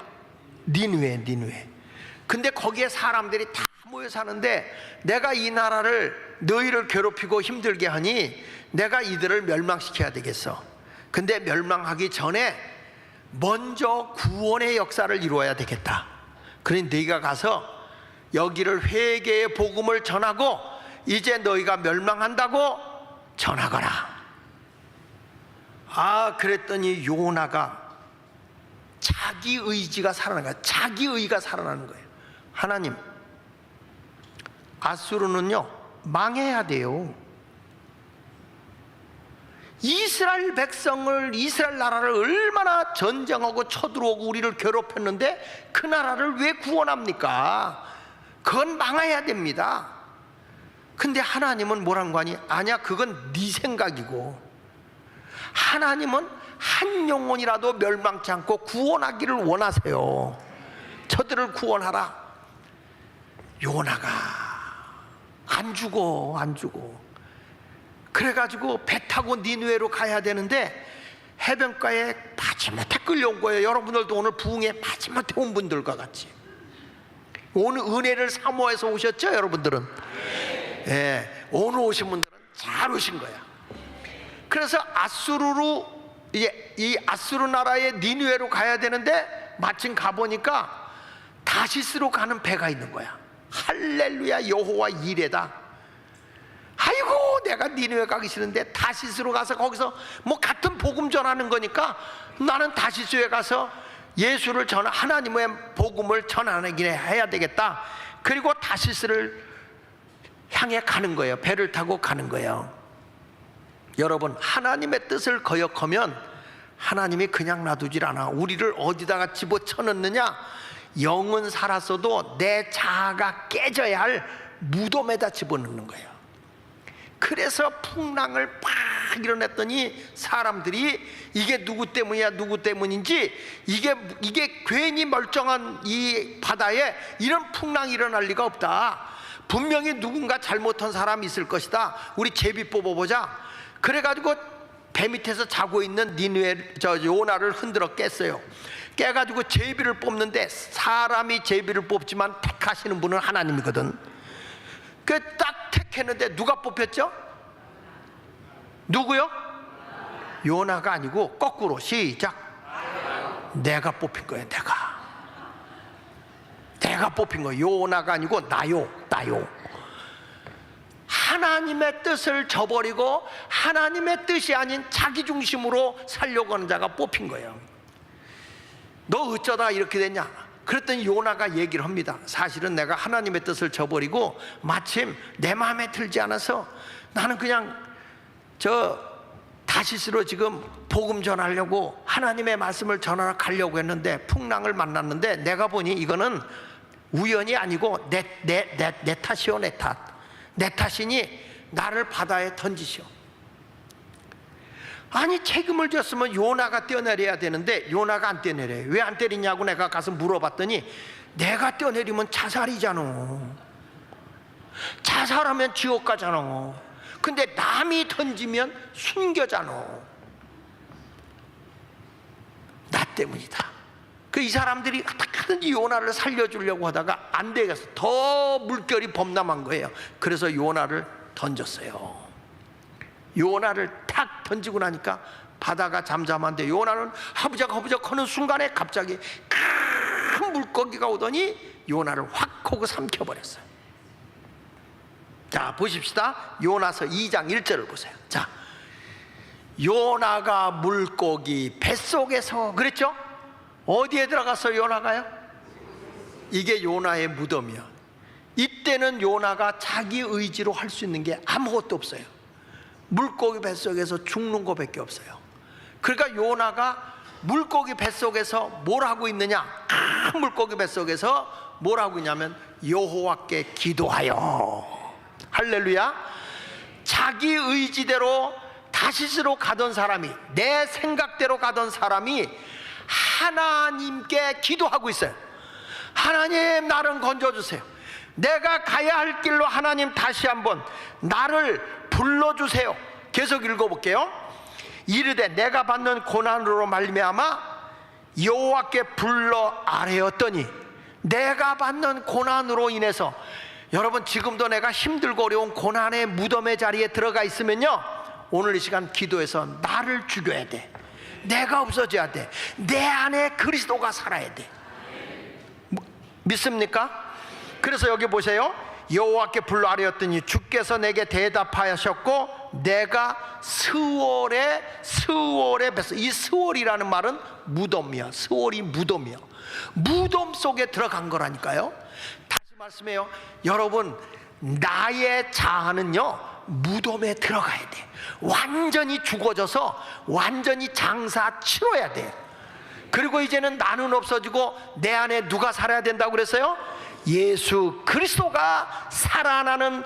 니느웨. 니느웨. 근데 거기에 사람들이 다 모여 사는데, 내가 이 나라를 너희를 괴롭히고 힘들게 하니 내가 이들을 멸망시켜야 되겠어. 근데 멸망하기 전에 먼저 구원의 역사를 이루어야 되겠다. 그러니 너희가 가서 여기를 회개의 복음을 전하고 이제 너희가 멸망한다고 전하거라. 아, 그랬더니 요나가 자기 의지가 살아나는 거야. 자기 의가 살아나는 거예요. 하나님, 아수르는요 망해야 돼요. 이스라엘 백성을, 이스라엘 나라를 얼마나 전쟁하고 쳐들어오고 우리를 괴롭혔는데 그 나라를 왜 구원합니까? 그건 망해야 됩니다. 근데 하나님은 뭐란 거 아니? 아니야, 그건 네 생각이고, 하나님은 한 영혼이라도 멸망치 않고 구원하기를 원하세요. 저들을 구원하라. 요나가 안 죽어. 그래가지고 배 타고 니느웨로 가야 되는데 해변가에 마지못해 끌려온 거예요. 여러분들도 오늘 부흥에 마지못해 온 분들과 같이 오늘 은혜를 사모해서 오셨죠, 여러분들은? 예, 오늘 오신 분들은 잘 오신 거야. 그래서 아수르로, 이제 이 아수르 나라의 니느웨로 가야 되는데 마침 가보니까 다시스로 가는 배가 있는 거야. 할렐루야, 여호와 이레다. 아이고, 내가 니느웨 가기 싫은데 다시스로 가서 거기서 뭐 같은 복음 전하는 거니까 나는 다시스에 가서 예수를 하나님의 복음을 전하긴 해야 되겠다. 그리고 다시스를 향해 가는 거예요. 배를 타고 가는 거예요. 여러분, 하나님의 뜻을 거역하면 하나님이 그냥 놔두질 않아. 우리를 어디다가 집어쳐넣느냐? 영은 살았어도 내 자아가 깨져야 할 무덤에다 집어넣는 거예요. 그래서 풍랑을 팍 일어났더니 사람들이 이게 누구 때문이야, 누구 때문인지, 이게 괜히 멀쩡한 이 바다에 이런 풍랑이 일어날 리가 없다. 분명히 누군가 잘못한 사람이 있을 것이다. 우리 제비 뽑아보자. 그래가지고 배 밑에서 자고 있는 요나를 흔들어 깼어요. 깨가지고 제비를 뽑는데, 사람이 제비를 뽑지만 택하시는 분은 하나님이거든. 그 딱 택했는데 누가 뽑혔죠? 누구요? 요나가 아니고 거꾸로 시작. 내가 뽑힌 거예요. 내가 뽑힌 거예요. 요나가 아니고 나요. 하나님의 뜻을 저버리고 하나님의 뜻이 아닌 자기 중심으로 살려고 하는 자가 뽑힌 거예요. 너 어쩌다 이렇게 됐냐? 그랬더니 요나가 얘기를 합니다. 사실은 내가 하나님의 뜻을 저버리고 마침 내 마음에 들지 않아서 나는 그냥 다시스로 지금 복음 전하려고 하나님의 말씀을 전하러 가려고 했는데 풍랑을 만났는데 내가 보니 이거는 우연이 아니고 내 탓이요, 내 탓. 내 탓이니 나를 바다에 던지시오. 아니, 책임을 졌으면 요나가 뛰어내려야 되는데 요나가 안 뛰어내려요. 왜 안 때리냐고 내가 가서 물어봤더니 내가 뛰어내리면 자살이잖아. 자살하면 지옥 가잖아. 근데 남이 던지면 순교잖아. 나 때문이다. 이 사람들이 어떻게든지 요나를 살려주려고 하다가 안 되겠어. 더 물결이 범람한 거예요. 그래서 요나를 던졌어요. 요나를 탁 던지고 나니까 바다가 잠잠한데 요나는 허부적허부적 하는 순간에 갑자기 큰 물고기가 오더니 요나를 확 코고 삼켜버렸어요. 자, 보십시다. 요나서 2장 1절을 보세요. 자, 요나가 물고기 뱃속에서, 그랬죠? 어디에 들어갔어요, 요나가요? 이게 요나의 무덤이야. 이때는 요나가 자기 의지로 할 수 있는 게 아무것도 없어요. 물고기 뱃속에서 죽는 것밖에 없어요. 그러니까 요나가 물고기 뱃속에서 뭘 하고 있느냐? 큰 물고기 뱃속에서 뭘 하고 있냐면 여호와께 기도하여. 할렐루야. 자기 의지대로 다시스로 가던 사람이, 내 생각대로 가던 사람이 하나님께 기도하고 있어요. 하나님, 나를 건져주세요. 내가 가야 할 길로 하나님 다시 한번 나를 불러주세요. 계속 읽어볼게요. 이르되 내가 받는 고난으로 말미암아 여호와께 불러 아뢰었더니, 내가 받는 고난으로 인해서, 여러분 지금도 내가 힘들고 어려운 고난의 무덤의 자리에 들어가 있으면요, 오늘 이 시간 기도해서 나를 죽여야 돼. 내가 없어져야 돼. 내 안에 그리스도가 살아야 돼. 믿습니까? 그래서 여기 보세요. 여호와께 불러 아뢰었더니 주께서 내게 대답하셨고 내가 스월의 뱃속, 이 스월이라는 말은 무덤이야. 스월이 무덤이야. 무덤 속에 들어간 거라니까요. 다시 말씀해요. 여러분, 나의 자아는요 무덤에 들어가야 돼. 완전히 죽어져서 완전히 장사 치러야 돼. 그리고 이제는 나는 없어지고 내 안에 누가 살아야 된다고 그랬어요? 예수 그리스도가 살아나는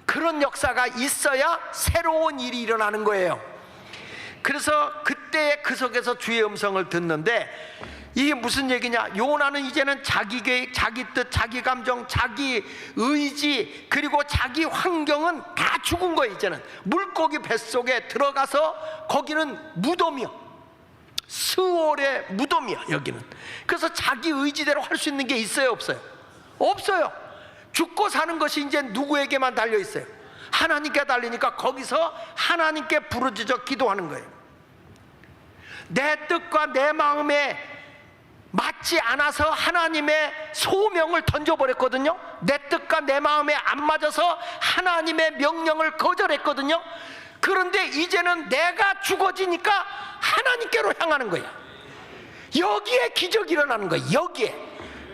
그런 역사가 있어야 새로운 일이 일어나는 거예요. 그래서 그때 그 속에서 주의 음성을 듣는데, 이게 무슨 얘기냐? 요나는 이제는 자기 계획, 자기 뜻, 자기 감정, 자기 의지, 그리고 자기 환경은 다 죽은 거예요. 이제는 물고기 뱃속에 들어가서 거기는 무덤이야. 스월의 무덤이야, 여기는. 그래서 자기 의지대로 할 수 있는 게 있어요, 없어요? 없어요. 죽고 사는 것이 이제 누구에게만 달려 있어요? 하나님께 달리니까 거기서 하나님께 부르짖어 기도하는 거예요. 내 뜻과 내 마음에 맞지 않아서 하나님의 소명을 던져버렸거든요. 내 뜻과 내 마음에 안 맞아서 하나님의 명령을 거절했거든요. 그런데 이제는 내가 죽어지니까 하나님께로 향하는 거야. 여기에 기적이 일어나는 거야. 여기에.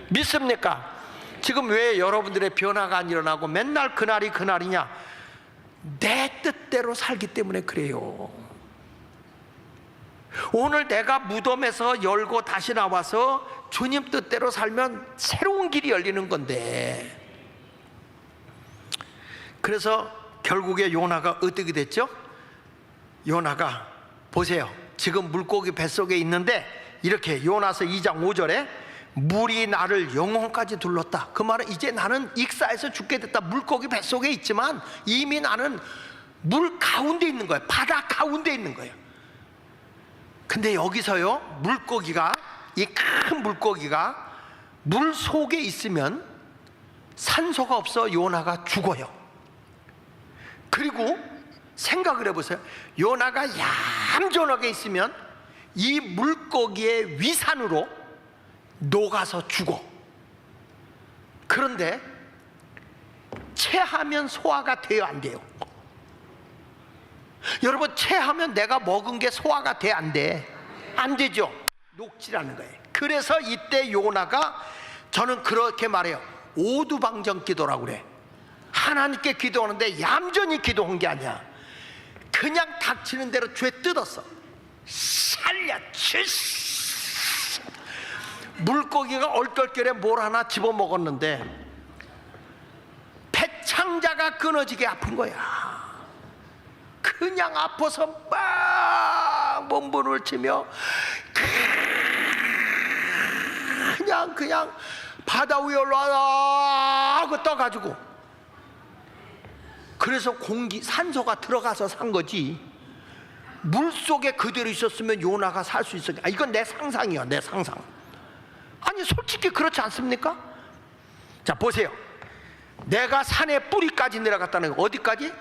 믿습니까? 지금 왜 여러분들의 변화가 안 일어나고 맨날 그날이 그날이냐? 내 뜻대로 살기 때문에 그래요. 오늘 내가 무덤에서 열고 다시 나와서 주님 뜻대로 살면 새로운 길이 열리는 건데, 그래서 결국에 요나가 어떻게 됐죠? 요나가 보세요. 지금 물고기 뱃속에 있는데 이렇게 요나서 2장 5절에 물이 나를 영혼까지 둘렀다. 그 말은 이제 나는 익사해서 죽게 됐다. 물고기 뱃속에 있지만 이미 나는 물 가운데 있는 거예요. 바다 가운데 있는 거예요. 근데 여기서요, 물고기가, 이 큰 물고기가 물 속에 있으면 산소가 없어 요나가 죽어요. 그리고 생각을 해보세요. 요나가 얌전하게 있으면 이 물고기의 위산으로 녹아서 죽어. 그런데 체하면 소화가 돼요, 안 돼요? 여러분, 체하면 내가 먹은 게 소화가 돼, 안 돼? 안 되죠. 녹지라는 거예요. 그래서 이때 요나가, 저는 그렇게 말해요, 오두방정 기도라고 그래. 하나님께 기도하는데 얌전히 기도한 게 아니야. 그냥 닥치는 대로 죄 뜯었어. 살려주시. 물고기가 얼떨결에 뭘 하나 집어먹었는데 배창자가 끊어지게 아픈 거야. 그냥 아파서 막 몸부림을 치며 그냥 바다 위에 올라와 하고 떠가지고, 그래서 산소가 들어가서 산 거지. 물속에 그대로 있었으면 요나가 살 수 있었냐. 이건 내 상상이야, 내 상상. 아니 솔직히 그렇지 않습니까? 자 보세요, 내가 산의 뿌리까지 내려갔다는 거. 어디까지?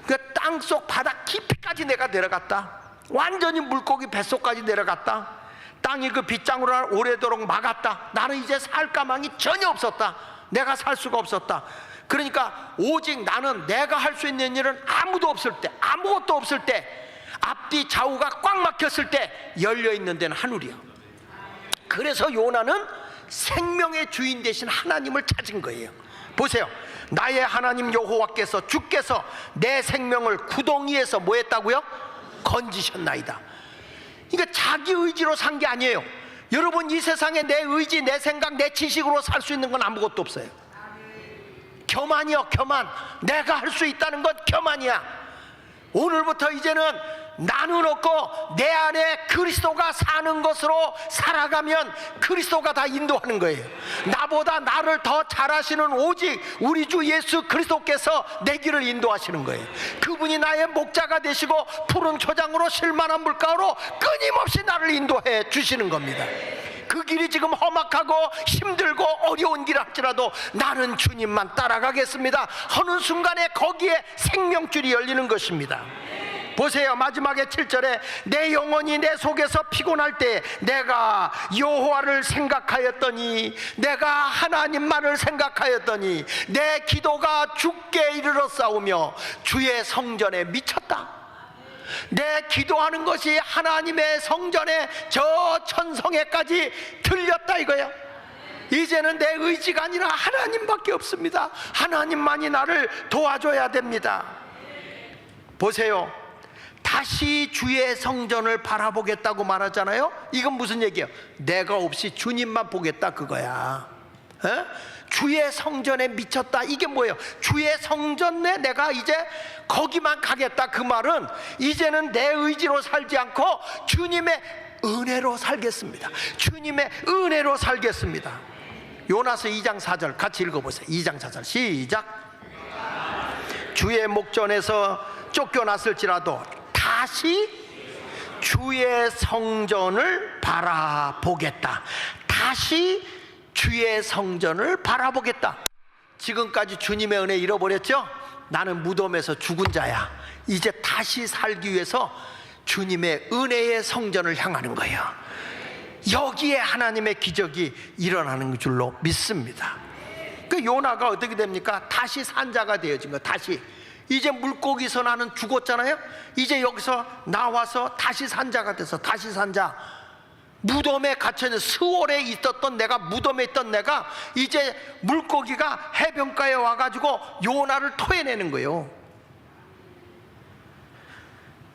그 땅속 바닥 깊이까지 내가 내려갔다. 완전히 물고기 뱃속까지 내려갔다. 땅이 그 빗장으로 오래도록 막았다. 나는 이제 살 가망이 전혀 없었다. 내가 살 수가 없었다. 그러니까 오직 나는 내가 할 수 있는 일은 아무도 없을 때, 아무것도 없을 때, 앞뒤 좌우가 꽉 막혔을 때 열려있는 데는 하늘이야. 그래서 요나는 생명의 주인 되신 하나님을 찾은 거예요. 보세요, 나의 하나님 여호와께서, 주께서 내 생명을 구덩이에서 뭐 했다고요? 건지셨나이다. 그러니까 자기 의지로 산 게 아니에요. 여러분, 이 세상에 내 의지, 내 생각, 내 지식으로 살 수 있는 건 아무것도 없어요. 교만이요, 교만. 내가 할 수 있다는 건 교만이야. 오늘부터 이제는 나는 없고 내 안에 그리스도가 사는 것으로 살아가면 그리스도가 다 인도하는 거예요. 나보다 나를 더 잘하시는 오직 우리 주 예수 그리스도께서 내 길을 인도하시는 거예요. 그분이 나의 목자가 되시고 푸른 초장으로 쉴만한 물가로 끊임없이 나를 인도해 주시는 겁니다. 그 길이 지금 험악하고 힘들고 어려운 길 할지라도 나는 주님만 따라가겠습니다 하는 순간에 거기에 생명줄이 열리는 것입니다. 보세요, 마지막에 7절에 내 영혼이 내 속에서 피곤할 때 내가 여호와를 생각하였더니, 내가 하나님만을 생각하였더니 내 기도가 주께 이르렀사오며 주의 성전에 미쳤다. 내 기도하는 것이 하나님의 성전에 저 천성에까지 들렸다 이거야. 이제는 내 의지가 아니라 하나님밖에 없습니다. 하나님만이 나를 도와줘야 됩니다. 보세요, 다시 주의 성전을 바라보겠다고 말하잖아요. 이건 무슨 얘기예요? 내가 없이 주님만 보겠다 그거야. 주의 성전에 미쳤다, 이게 뭐예요? 주의 성전에 내가 이제 거기만 가겠다. 그 말은 이제는 내 의지로 살지 않고 주님의 은혜로 살겠습니다. 주님의 은혜로 살겠습니다. 요나서 2장 4절 같이 읽어보세요. 2장 4절 시작. 주의 목전에서 쫓겨났을지라도 다시 주의 성전을 바라보겠다. 다시 주의 성전을 바라보겠다. 지금까지 주님의 은혜 잃어버렸죠? 나는 무덤에서 죽은 자야. 이제 다시 살기 위해서 주님의 은혜의 성전을 향하는 거예요. 여기에 하나님의 기적이 일어나는 줄로 믿습니다. 그 요나가 어떻게 됩니까? 다시 산자가 되어진 거예요. 다시. 이제 물고기에서 나는 죽었잖아요. 이제 여기서 나와서 다시 산자가 돼서 다시 산자. 무덤에 갇혀있는, 스월에 있었던 내가, 무덤에 있던 내가 이제 물고기가 해변가에 와가지고 요나를 토해내는 거예요.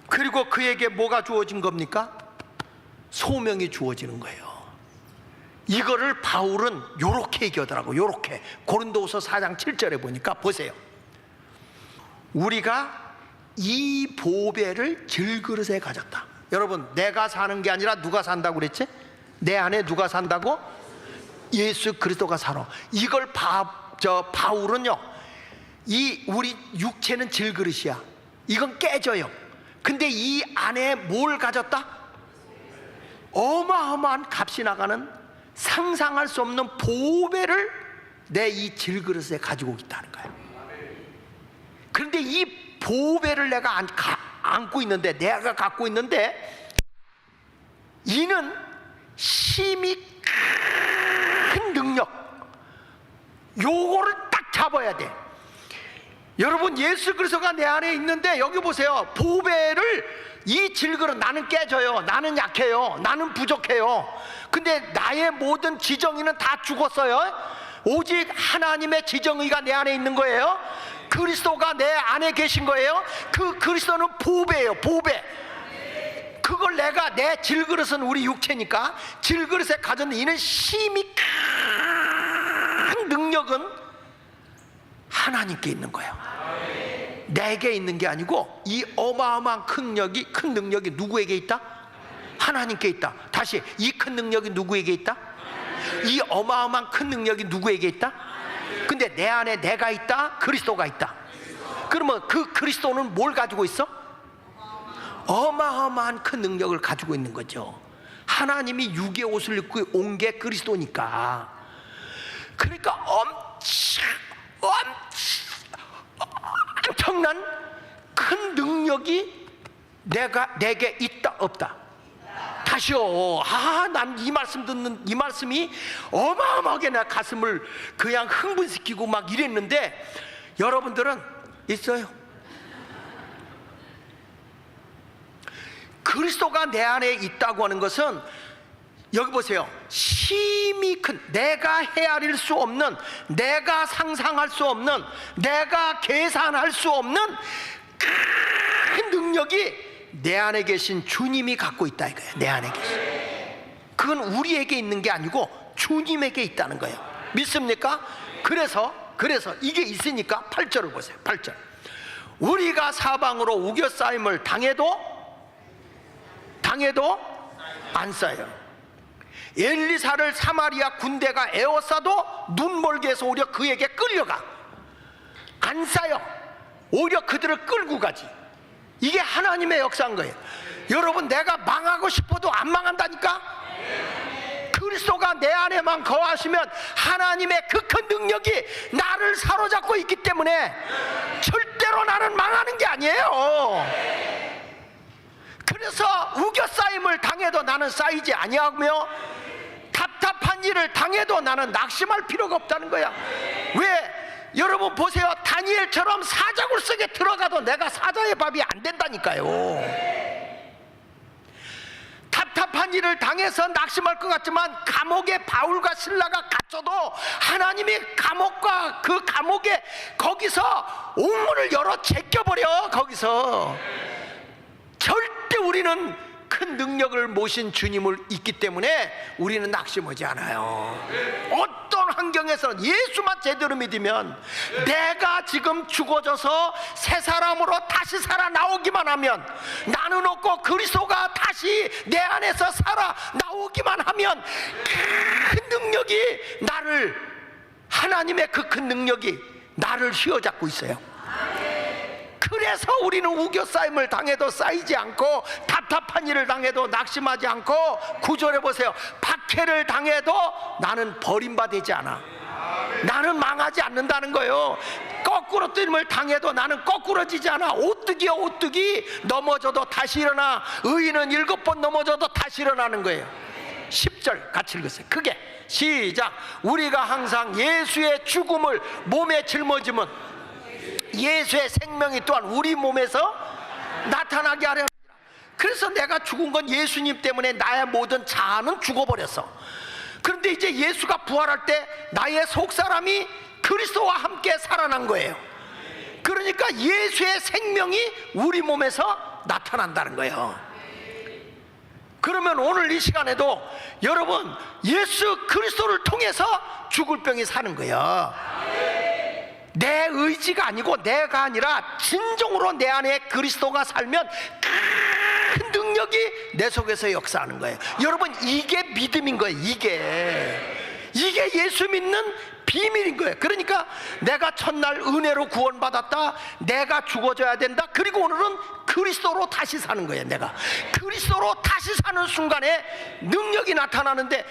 그리고 그에게 뭐가 주어진 겁니까? 소명이 주어지는 거예요. 이거를 바울은 요렇게 얘기하더라고요. 요렇게 고린도후서 4장 7절에 보니까 보세요, 우리가 이 보배를 질그릇에 가졌다. 여러분, 내가 사는 게 아니라 누가 산다고 그랬지? 내 안에 누가 산다고? 예수 그리스도가 살아. 이걸 바울은요, 이 우리 육체는 질그릇이야. 이건 깨져요. 근데 이 안에 뭘 가졌다? 어마어마한 값이 나가는, 상상할 수 없는 보배를 내 이 질그릇에 가지고 있다는 거야. 그런데 이 보배를 내가 안고 있는데, 내가 갖고 있는데, 이는 심히 큰 능력, 요거를 딱 잡아야 돼. 여러분, 예수 그리스도가 내 안에 있는데, 여기 보세요, 보배를 이 질그릇 나는 깨져요. 나는 약해요. 나는 부족해요. 근데 나의 모든 지정의는 다 죽었어요. 오직 하나님의 지정의가 내 안에 있는 거예요. 그리스도가 내 안에 계신 거예요. 그 그리스도는 보배예요. 보배. 그걸 내가, 내 질그릇은 우리 육체니까 질그릇에 가졌는 이는 심히 큰 능력은 하나님께 있는 거예요. 내게 있는 게 아니고 이 어마어마한 큰 능력이 누구에게 있다? 하나님께 있다. 다시, 이 큰 능력이 누구에게 있다? 이 어마어마한 큰 능력이 누구에게 있다? 근데 내 안에 내가 있다, 그리스도가 있다. 그러면 그 그리스도는 뭘 가지고 있어? 어마어마한 큰 능력을 가지고 있는 거죠. 하나님이 육의 옷을 입고 온 게 그리스도니까. 그러니까 엄청난 큰 능력이 내게 있다 없다? 다시요. 난 이 말씀 듣는 이 말씀이 어마어마하게 내 가슴을 그냥 흥분시키고 막 이랬는데, 여러분들은 있어요. 그리스도가 내 안에 있다고 하는 것은, 여기 보세요. 심히 큰, 내가 헤아릴 수 없는, 내가 상상할 수 없는, 내가 계산할 수 없는 큰 능력이 내 안에 계신 주님이 갖고 있다 이거예요. 내 안에 계신. 그건 우리에게 있는 게 아니고 주님에게 있다는 거예요. 믿습니까? 그래서 이게 있으니까 8절을 보세요. 8절. 우리가 사방으로 우겨싸임을 당해도 안 싸요. 엘리사를 사마리아 군대가 에워싸도 눈멀게 해서 오히려 그에게 끌려가. 안 싸요. 오히려 그들을 끌고 가지. 이게 하나님의 역사인 거예요. 여러분, 내가 망하고 싶어도 안 망한다니까? 그리스도가 내 안에만 거하시면 하나님의 그 큰 능력이 나를 사로잡고 있기 때문에 절대로 나는 망하는 게 아니에요. 그래서 우겨싸임을 당해도 나는 쌓이지 아니하며 답답한 일을 당해도 나는 낙심할 필요가 없다는 거야. 왜? 여러분 보세요. 다니엘처럼 사자굴 속에 들어가도 내가 사자의 밥이 안 된다니까요. 답답한 일을 당해서 낙심할 것 같지만 감옥에 바울과 실라가 갇혀도 하나님이 감옥과 그 감옥에 거기서 옥문을 열어 제껴버려. 거기서 절대 우리는 큰 능력을 모신 주님을 있기 때문에 우리는 낙심하지 않아요. 어떤 환경에서는 예수만 제대로 믿으면, 내가 지금 죽어져서 새 사람으로 다시 살아나오기만 하면, 나는 없고 그리스도가 다시 내 안에서 살아 나오기만 하면 큰 능력이 나를, 하나님의 그 큰 능력이 나를 휘어잡고 있어요. 그래서 우리는 우겨싸임을 당해도 쌓이지 않고, 답답한 일을 당해도 낙심하지 않고, 9절에 보세요. 박해를 당해도 나는 버림받지 않아. 나는 망하지 않는다는 거예요. 거꾸로 뜨임을 당해도 나는 거꾸러지지 않아. 오뜨기야 오뜨기. 넘어져도 다시 일어나. 의인은 7번 넘어져도 다시 일어나는 거예요. 10절 같이 읽으세요. 크게 시작. 우리가 항상 예수의 죽음을 몸에 짊어지면 예수의 생명이 또한 우리 몸에서 나타나게 하려. 그래서 내가 죽은 건 예수님 때문에 나의 모든 자아는 죽어버렸어. 그런데 이제 예수가 부활할 때 나의 속사람이 그리스도와 함께 살아난 거예요. 그러니까 예수의 생명이 우리 몸에서 나타난다는 거예요. 그러면 오늘 이 시간에도 여러분, 예수 그리스도를 통해서 죽을 병이 사는 거예요. 내 의지가 아니고, 내가 아니라 진정으로 내 안에 그리스도가 살면 큰 능력이 내 속에서 역사하는 거예요. 여러분, 이게 믿음인 거예요. 이게 예수 믿는 비밀인 거예요. 그러니까 내가 첫날 은혜로 구원받았다, 내가 죽어져야 된다, 그리고 오늘은 그리스도로 다시 사는 거예요. 내가 그리스도로 다시 사는 순간에 능력이 나타나는데,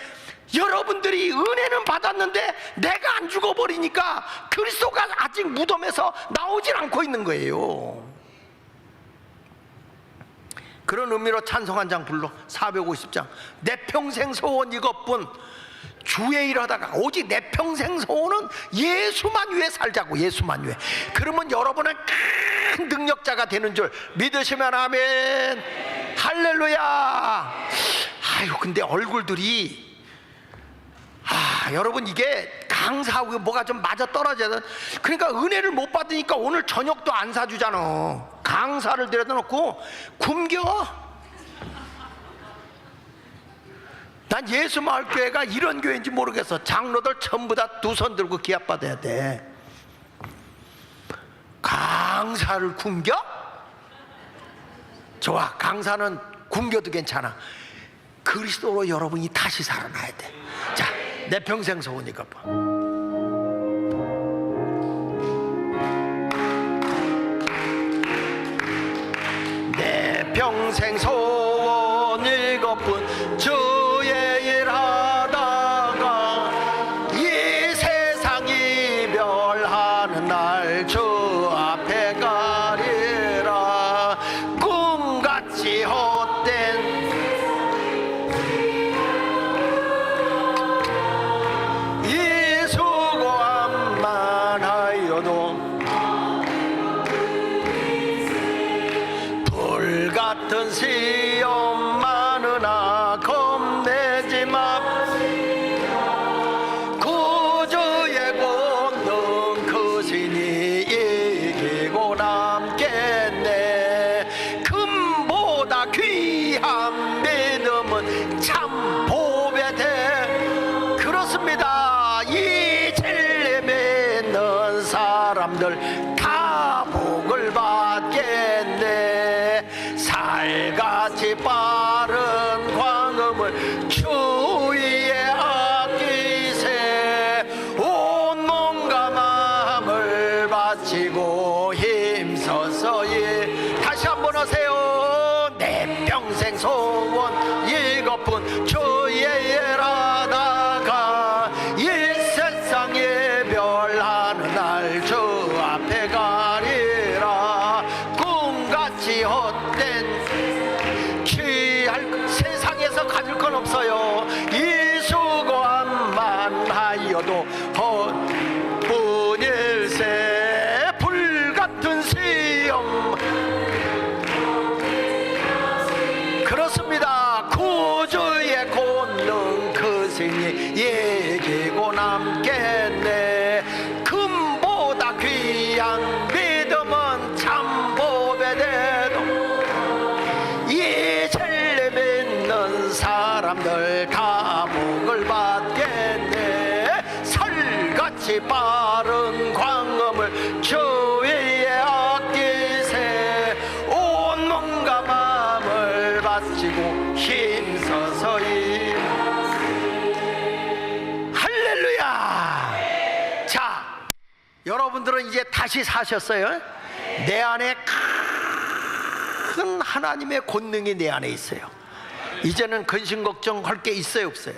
여러분들이 은혜는 받았는데 내가 안 죽어버리니까 그리스도가 아직 무덤에서 나오질 않고 있는 거예요. 그런 의미로 찬송 한 장 불러. 450장. 내 평생 소원 이것뿐, 주의 일 하다가 오직 내 평생 소원은 예수만 위해 살자고. 예수만 위해. 그러면 여러분은 능력자가 되는 줄 믿으시면 아멘. 할렐루야. 아유, 근데 얼굴들이, 여러분, 이게 강사하고 뭐가 좀 맞아 떨어져야 돼. 그러니까 은혜를 못 받으니까 오늘 저녁도 안 사주잖아. 강사를 데려다 놓고 굶겨. 난 예수마을교회가 이런 교회인지 모르겠어. 장로들 전부 다 두 손 들고 기합받아야 돼. 강사를 굶겨? 좋아, 강사는 굶겨도 괜찮아. 그리스도로 여러분이 다시 살아나야 돼. 자, 내 평생 소원이가 봐. 내 평생 소원 이것뿐, 주의 일하다가 이 세상 이별하는 날 주 앞에 가리라. 꿈같이 헛된 이 수고함만 하여도 불같은 시험 많으나 겁내지 마. 구주의 권능 크시니 이기고 남겠네. 금보다 귀한 믿음은 참 복의 대. 그렇습니다. 이 진리 믿는 사람들 다 복을 받겠네. 살같이 빠른 광음을 주위에 아끼세. 온 몸과 마음을 바치고 힘써서 다시 한번 하세요. 내 평생 소원 이것뿐, 주의 일하다가 이 세상 예별하는 날 주 앞에 가리라. 꿈같이 헛된 귀할 세상에서 가질 건 없어요. 이 수고함만 하여도 헛뿐일세. 불같은 시험, 그렇습니다. 구주의 권능 크시니 이기고 남겠네. 금보다 귀한 믿음은 참 복의 대도. 이 진리 믿는 사람들 다 복을 받겠네. 설같이 빠른 광음을 주위에 아끼세. 온 몸과 마음을 바치고 힘써서 할렐루야. 자, 여러분들은 이제 다시 사셨어요. 내 안에 큰 하나님의 권능이 내 안에 있어요. 이제는 근심 걱정할 게 있어요, 없어요?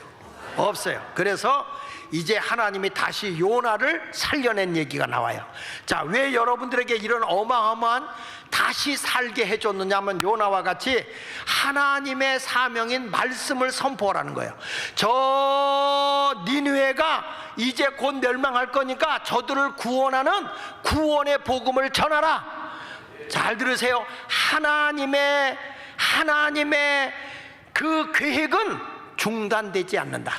없어요. 그래서 이제 하나님이 다시 요나를 살려낸 얘기가 나와요. 자, 왜 여러분들에게 이런 어마어마한 다시 살게 해줬느냐면 요나와 같이 하나님의 사명인 말씀을 선포하라는 거예요. 저 니느웨가 이제 곧 멸망할 거니까 저들을 구원하는 구원의 복음을 전하라. 잘 들으세요. 하나님의 그 계획은 중단되지 않는다.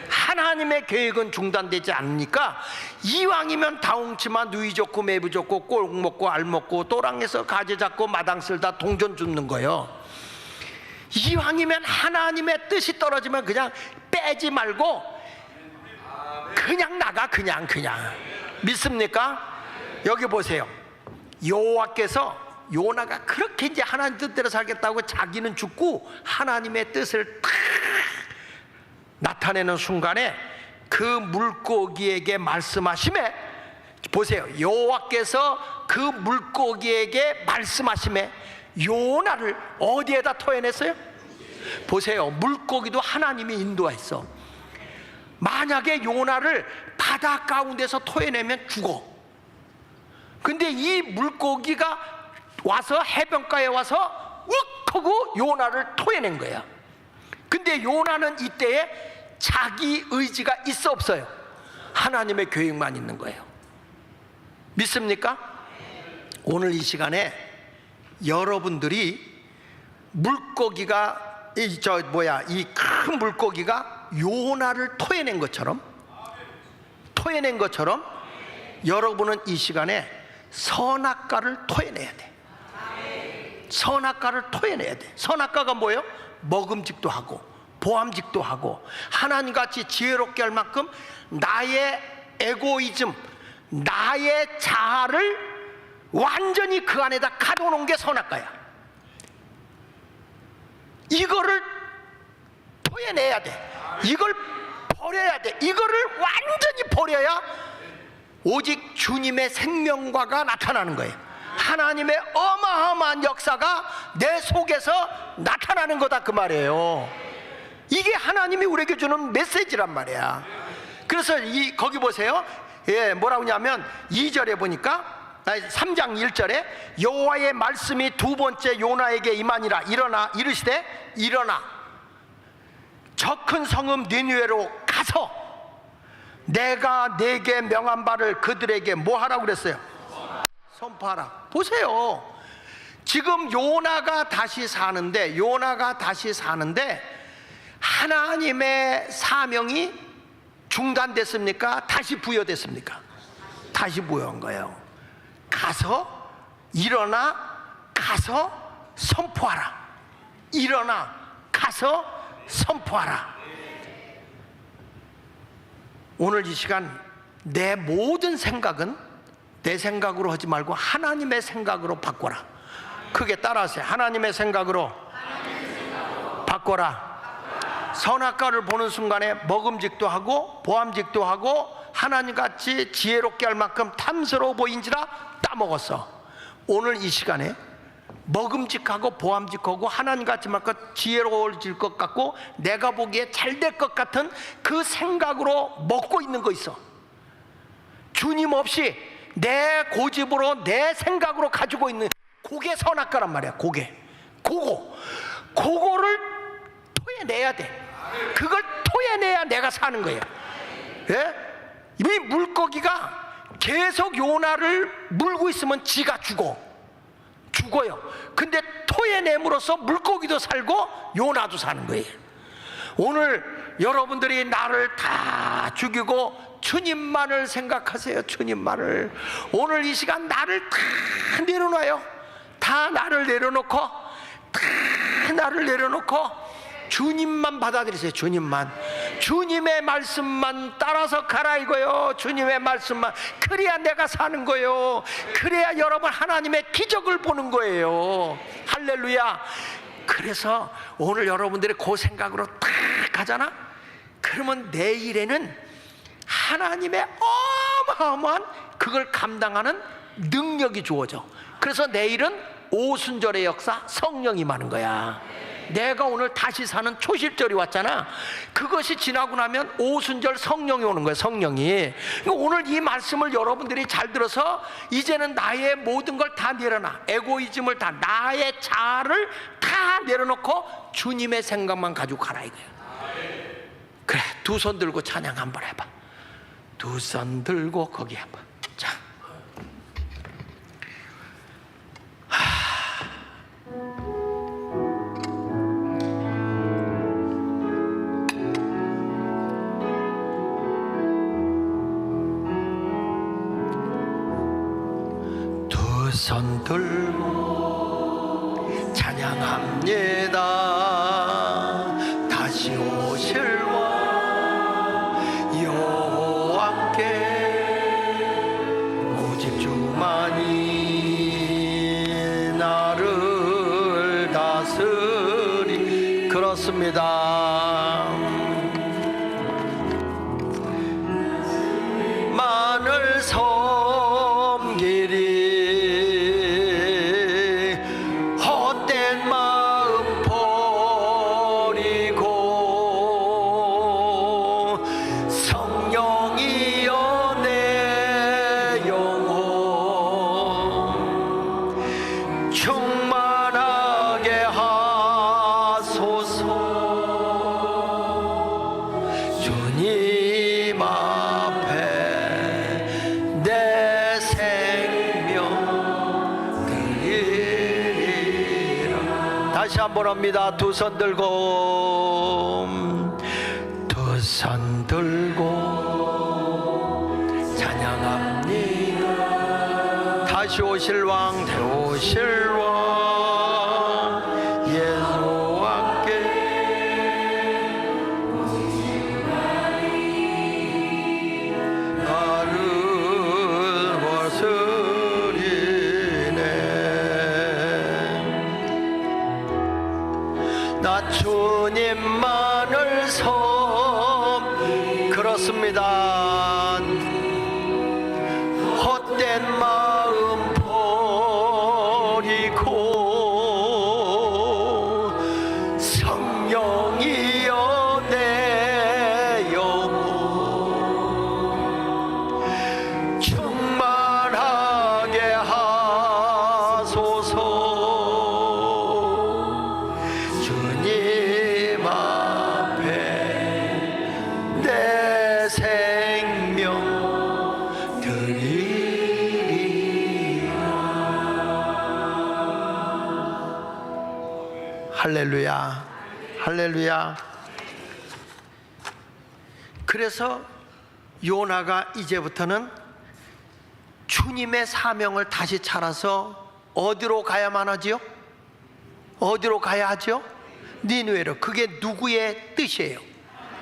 하나님의 계획은 중단되지 않으니까 이왕이면 다홍치마 누이 좋고 매부 좋고 꼴 먹고 알 먹고 또랑에서 가지 잡고 마당 쓸다 동전 줍는 거예요. 이왕이면 하나님의 뜻이 떨어지면 그냥 빼지 말고 그냥 나가. 그냥 믿습니까? 여기 보세요. 여호와께서 요나가 그렇게 이제 하나님 뜻대로 살겠다고 자기는 죽고 하나님의 뜻을 탁 나타내는 순간에 그 물고기에게 말씀하심에, 보세요. 여호와께서 그 물고기에게 말씀하심에 요나를 어디에다 토해냈어요? 보세요. 물고기도 하나님이 인도했어. 만약에 요나를 바다 가운데서 토해내면 죽어. 근데 이 물고기가 와서 해변가에 와서 욱 하고 요나를 토해낸 거야. 근데 요나는 이때에 자기 의지가 있어 없어요? 하나님의 계획만 있는 거예요. 믿습니까? 오늘 이 시간에 여러분들이 물고기가 이 큰 물고기가 요나를 토해낸 것처럼 여러분은 이 시간에 선악과를 토해내야 돼. 선악과를 토해내야 돼. 선악과가 뭐예요? 먹음직도 하고 보암직도 하고 하나님같이 지혜롭게 할 만큼 나의 에고이즘, 나의 자아를 완전히 그 안에다 가둬놓은 게 선악과야. 이거를 토해내야 돼. 이걸 버려야 돼. 이거를 완전히 버려야 오직 주님의 생명과가 나타나는 거예요. 하나님의 어마어마한 역사가 내 속에서 나타나는 거다, 그 말이에요. 이게 하나님이 우리에게 주는 메시지란 말이야. 그래서 거기 보세요. 뭐라고 하냐면 2절에 보니까 3장 1절에 여호와의 말씀이 두 번째 요나에게 임하니라. 일어나 이르시되 일어나 저 큰 성읍 니느웨로 가서 내가 내게 명한 바를 그들에게 뭐 하라고 그랬어요? 선포하라. 보세요. 지금 요나가 다시 사는데 하나님의 사명이 중단됐습니까? 다시 부여됐습니까? 다시 부여한 거예요. 가서 일어나 가서 선포하라. 일어나 가서 선포하라. 오늘 이 시간 내 모든 생각은 내 생각으로 하지 말고 하나님의 생각으로 바꿔라. 크게 따라하세요. 하나님의 생각으로 바꿔라. 선악과를 보는 순간에 먹음직도 하고 보암직도 하고 하나님같이 지혜롭게 할 만큼 탐스러워 보인지라 따먹었어. 오늘 이 시간에 먹음직하고 보암직하고 하나님같이 만큼 지혜로워질 것 같고 내가 보기에 잘 될 것 같은 그 생각으로 먹고 있는 거 있어. 주님 없이 내 고집으로 내 생각으로 가지고 있는 그게 선악과란 말이야. 그거를 토해내야 돼. 그걸 토해내야 내가 사는 거예요. 예? 이 물고기가 계속 요나를 물고 있으면 지가 죽어요. 근데 토해냄으로써 물고기도 살고 요나도 사는 거예요. 오늘 여러분들이 나를 다 죽이고 주님만을 생각하세요. 주님만을. 오늘 이 시간 나를 다 내려놔요. 다 나를 내려놓고 주님만 받아들이세요. 주님의 말씀만 따라서 가라 이거요. 주님의 말씀만. 그래야 내가 사는 거예요. 그래야 여러분 하나님의 기적을 보는 거예요. 할렐루야. 그래서 오늘 여러분들이 그 생각으로 딱 가잖아. 그러면 내일에는 하나님의 어마어마한 그걸 감당하는 능력이 주어져. 그래서 내일은 오순절의 역사, 성령이 임하는 거야. 내가 오늘 다시 사는 초실절이 왔잖아. 그것이 지나고 나면 오순절 성령이 오는 거예요. 성령이. 오늘 이 말씀을 여러분들이 잘 들어서 이제는 나의 모든 걸 다 내려놔. 에고이즘을 다, 나의 자아를 다 내려놓고 주님의 생각만 가지고 가라 이거야. 그래, 두 손 들고 찬양 한번 해봐. 두 손 들고 거기 한번. 자, 손 들고 찬양합니다. 다시 오실 왕 여호와께 오직 주만이 나를 다스리. 그렇습니다. 만을 섬기리. 충만하게 하소서. 한번 합니다. 두 손 들고, 두 손 들고 찬양합니다. 다시 오실 왕, 되오실 왕, 예수와 함께 나를 다스리네. 나 주님만을 그렇습니다. 헛된 마음 버리고 성령이여 내 영혼 충만하게 하소서. 주님 앞에 내 생명 드리리라. 할렐루야, 할렐루야. 그래서 요나가 이제부터는 주님의 사명을 다시 찾아서 어디로 가야만 하지요? 어디로 가야 하죠? 니느웨로. 그게 누구의 뜻이에요?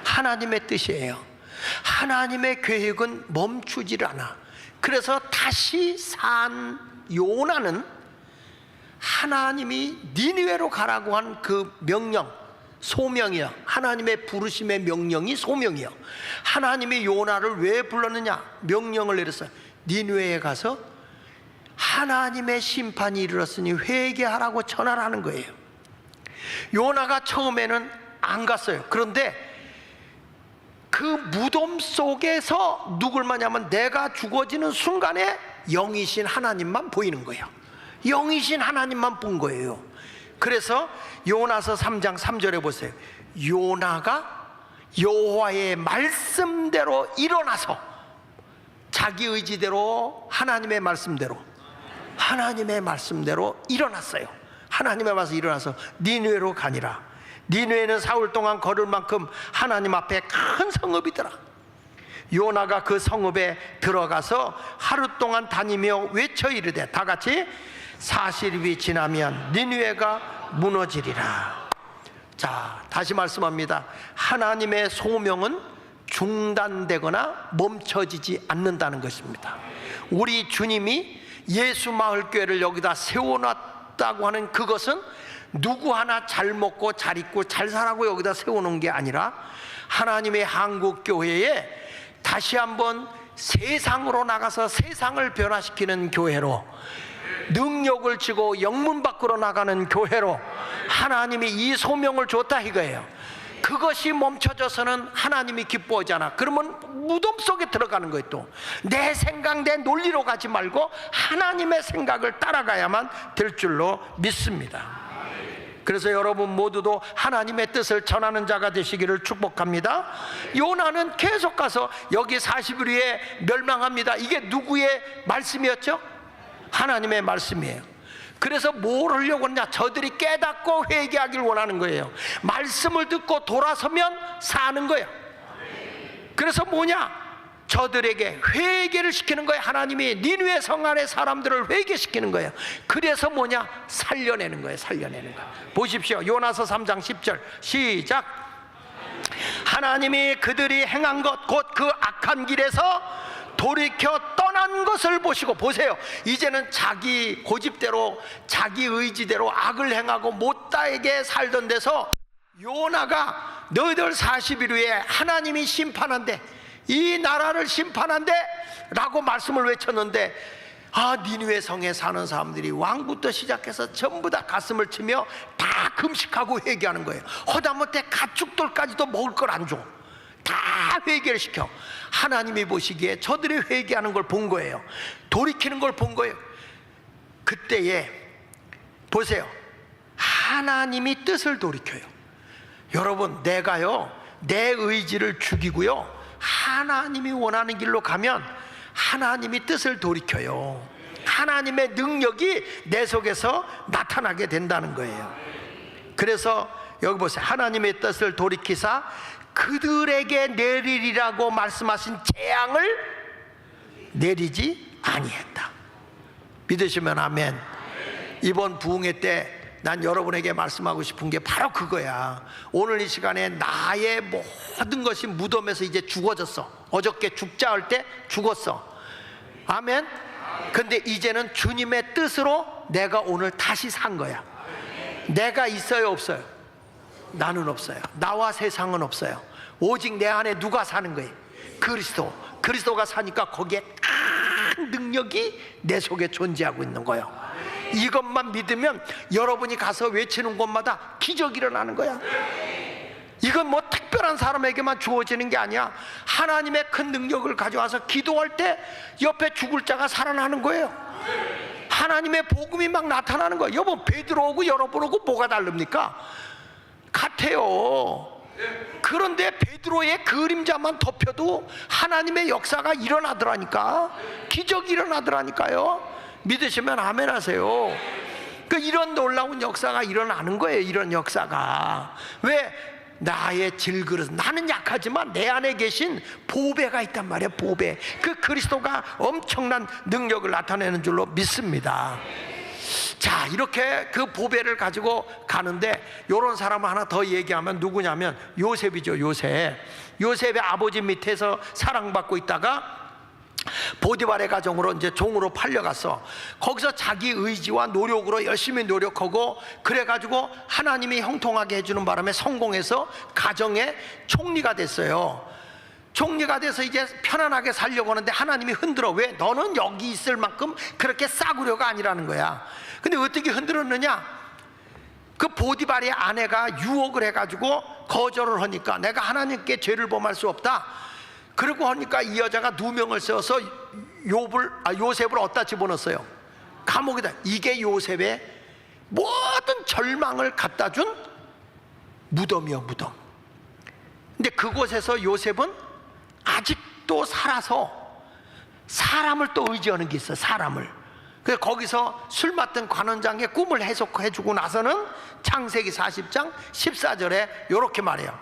하나님의 뜻이에요. 하나님의 계획은 멈추질 않아. 그래서 다시 산 요나는 하나님이 니느웨로 가라고 한 그 명령, 소명이요. 하나님의 부르심의 명령이 소명이요. 하나님이 요나를 왜 불렀느냐? 명령을 내렸어요. 니느웨에 가서 하나님의 심판이 이르렀으니 회개하라고 전하라는 거예요. 요나가 처음에는 안 갔어요. 그런데 그 무덤 속에서 누굴 만나면 내가 죽어지는 순간에 영이신 하나님만 보이는 거예요. 영이신 하나님만 본 거예요. 그래서 요나서 3장 3절에 보세요. 요나가 여호와의 말씀대로 일어나서 자기 의지대로 하나님의 말씀대로 일어났어요. 하나님의 말씀 일어나서 니느웨로 가니라. 니느웨는 사흘 동안 걸을 만큼 하나님 앞에 큰 성읍이더라. 요나가 그 성읍에 들어가서 하루 동안 다니며 외쳐 이르되, 다 같이 40일이 지나면 니느웨가 무너지리라. 자, 다시 말씀합니다. 하나님의 소명은 중단되거나 멈춰지지 않는다는 것입니다. 우리 주님이 예수마을교회를 여기다 세워놨다고 하는 그것은 누구 하나 잘 먹고 잘 입고 잘 살라고 여기다 세워놓은 게 아니라 하나님의 한국교회에 다시 한번 세상으로 나가서 세상을 변화시키는 교회로, 능력을 지고 영문 밖으로 나가는 교회로 하나님이 이 소명을 줬다 이거예요. 그것이 멈춰져서는 하나님이 기뻐하지 않아. 그러면 무덤 속에 들어가는 거예요. 또 내 생각, 내 논리로 가지 말고 하나님의 생각을 따라가야만 될 줄로 믿습니다. 그래서 여러분 모두도 하나님의 뜻을 전하는 자가 되시기를 축복합니다. 요나는 계속 가서 여기 40일 후에 멸망합니다. 이게 누구의 말씀이었죠? 하나님의 말씀이에요. 그래서 뭘 하려고 하냐? 저들이 깨닫고 회개하길 원하는 거예요. 말씀을 듣고 돌아서면 사는 거예요. 그래서 뭐냐? 저들에게 회개를 시키는 거예요. 하나님이 니느웨 성 안의 사람들을 회개시키는 거예요. 그래서 뭐냐? 살려내는 거예요. 살려내는 거예요. 보십시오. 요나서 3장 10절 시작. 하나님이 그들이 행한 것 곧 그 악한 길에서 돌이켜 떠난 것을 보시고, 보세요. 이제는 자기 고집대로 자기 의지대로 악을 행하고 못다에게 살던 데서 요나가 너희들 40일 후에 하나님이 심판한대, 이 나라를 심판한대 라고 말씀을 외쳤는데, 니느웨 성에 사는 사람들이 왕부터 시작해서 전부 다 가슴을 치며 다 금식하고 회개하는 거예요. 허다못해 가축들까지도 먹을 걸 안 줘. 다 회개를 시켜. 하나님이 보시기에 저들이 회개하는 걸 본 거예요. 돌이키는 걸 본 거예요. 그때에 보세요. 하나님이 뜻을 돌이켜요. 여러분, 내가요 내 의지를 죽이고요 하나님이 원하는 길로 가면 하나님이 뜻을 돌이켜요. 하나님의 능력이 내 속에서 나타나게 된다는 거예요. 그래서 여기 보세요. 하나님의 뜻을 돌이키사 그들에게 내리리라고 말씀하신 재앙을 내리지 아니했다. 믿으시면 아멘. 이번 부흥회 때 난 여러분에게 말씀하고 싶은 게 바로 그거야. 오늘 이 시간에 나의 모든 것이 무덤에서 이제 죽어졌어. 어저께 죽자 할 때 죽었어. 아멘. 근데 이제는 주님의 뜻으로 내가 오늘 다시 산 거야. 내가 있어요, 없어요? 나는 없어요. 나와 세상은 없어요. 오직 내 안에 누가 사는 거예요? 그리스도가 사니까 거기에 큰 능력이 내 속에 존재하고 있는 거예요. 이것만 믿으면 여러분이 가서 외치는 곳마다 기적이 일어나는 거야. 이건 뭐 특별한 사람에게만 주어지는 게 아니야. 하나님의 큰 능력을 가져와서 기도할 때 옆에 죽을 자가 살아나는 거예요. 하나님의 복음이 막 나타나는 거예요. 여보, 베드로하고 여러분하고 뭐가 다릅니까? 같아요. 그런데 베드로의 그림자만 덮여도 하나님의 역사가 일어나더라니까. 기적이 일어나더라니까요. 믿으시면 아멘 하세요. 이런 놀라운 역사가 일어나는 거예요. 이런 역사가. 왜? 나의 질그릇, 나는 약하지만 내 안에 계신 보배가 있단 말이에요. 보배. 그 그리스도가 엄청난 능력을 나타내는 줄로 믿습니다. 자, 이렇게 그 보배를 가지고 가는데, 요런 사람을 하나 더 얘기하면 누구냐면 요셉이죠. 요셉의 아버지 밑에서 사랑받고 있다가 보디발의 가정으로 이제 종으로 팔려갔어. 거기서 자기 의지와 노력으로 열심히 노력하고 그래가지고 하나님이 형통하게 해주는 바람에 성공해서 가정의 총리가 됐어요. 총리가 돼서 이제 편안하게 살려고 하는데 하나님이 흔들어. 왜? 너는 여기 있을 만큼 그렇게 싸구려가 아니라는 거야. 근데 어떻게 흔들었느냐? 그 보디발의 아내가 유혹을 해가지고 거절을 하니까 내가 하나님께 죄를 범할 수 없다. 그러고 하니까 이 여자가 누명을 써서 요셉을 어디다 집어넣었어요? 감옥에다. 이게 요셉의 모든 절망을 갖다 준 무덤이요, 무덤. 근데 그곳에서 요셉은 아직도 살아서 사람을 또 의지하는 게 있어. 사람을. 그래서 거기서 술 맡은 관원장의 꿈을 해석해주고 나서는 창세기 40장 14절에 이렇게 말해요.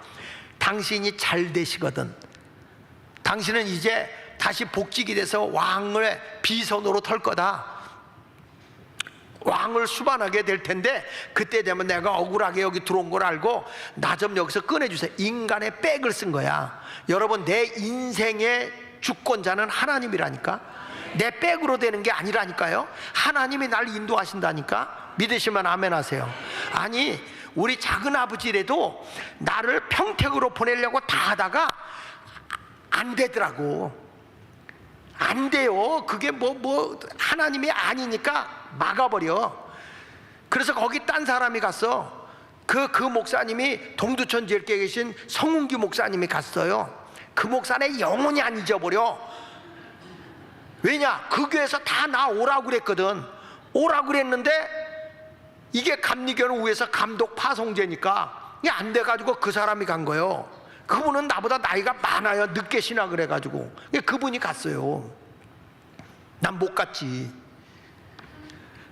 당신이 잘 되시거든 당신은 이제 다시 복직이 돼서 왕의 비선으로 털 거다. 왕을 수반하게 될 텐데 그때 되면 내가 억울하게 여기 들어온 걸 알고 나 좀 여기서 꺼내주세요. 인간의 백을 쓴 거야. 여러분, 내 인생의 주권자는 하나님이라니까. 내 백으로 되는 게 아니라니까요. 하나님이 날 인도하신다니까. 믿으시면 아멘 하세요. 아니, 우리 작은 아버지라도 나를 평택으로 보내려고 다 하다가 안 되더라고. 안 돼요. 그게 뭐 하나님이 아니니까 막아버려. 그래서 거기 딴 사람이 갔어. 그 목사님이 동두천 지역에 계신 성운기 목사님이 갔어요. 그 목사는 영원히 안 잊어버려. 왜냐? 그 교회에서 다 나 오라고 그랬거든. 오라고 그랬는데 이게 감리교는 위에서 감독 파송제니까 이게 안 돼가지고 그 사람이 간 거예요. 그분은 나보다 나이가 많아요. 늦게 신학을 해가지고. 그분이 갔어요. 난 못 갔지.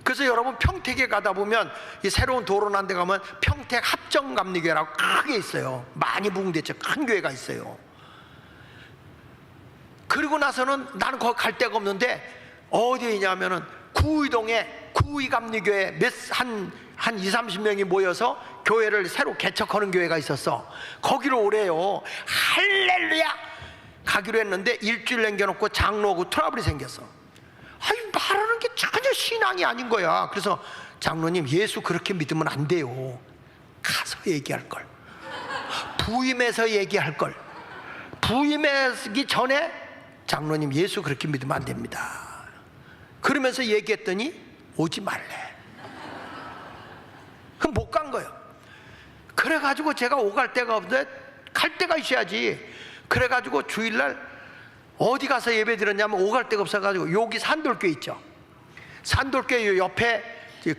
그래서 여러분, 평택에 가다 보면 이 새로운 도로 난 데 가면 평택 합정감리교회라고 크게 있어요. 많이 부흥됐죠. 큰 교회가 있어요. 그리고 나서는 나는 거기 갈 데가 없는데 어디에 있냐면은 구의동에 구의감리교회 한 20, 30명이 모여서 교회를 새로 개척하는 교회가 있었어. 거기로 오래요. 할렐루야! 가기로 했는데 일주일 남겨놓고 장로하고 트러블이 생겼어. 아니, 말하는 게 전혀 신앙이 아닌 거야. 그래서 장로님, 예수 그렇게 믿으면 안 돼요. 가서 얘기할 걸. 부임해서 얘기할 걸. 부임하기 전에 장로님, 예수 그렇게 믿으면 안 됩니다. 그러면서 얘기했더니 오지 말래. 그럼 못 간 거예요. 그래가지고 제가 오갈 데가 없는데 갈 데가 있어야지. 그래가지고 주일날 어디 가서 예배 드렸냐면 오갈 데가 없어가지고 여기 산돌교회 있죠. 산돌교회 옆에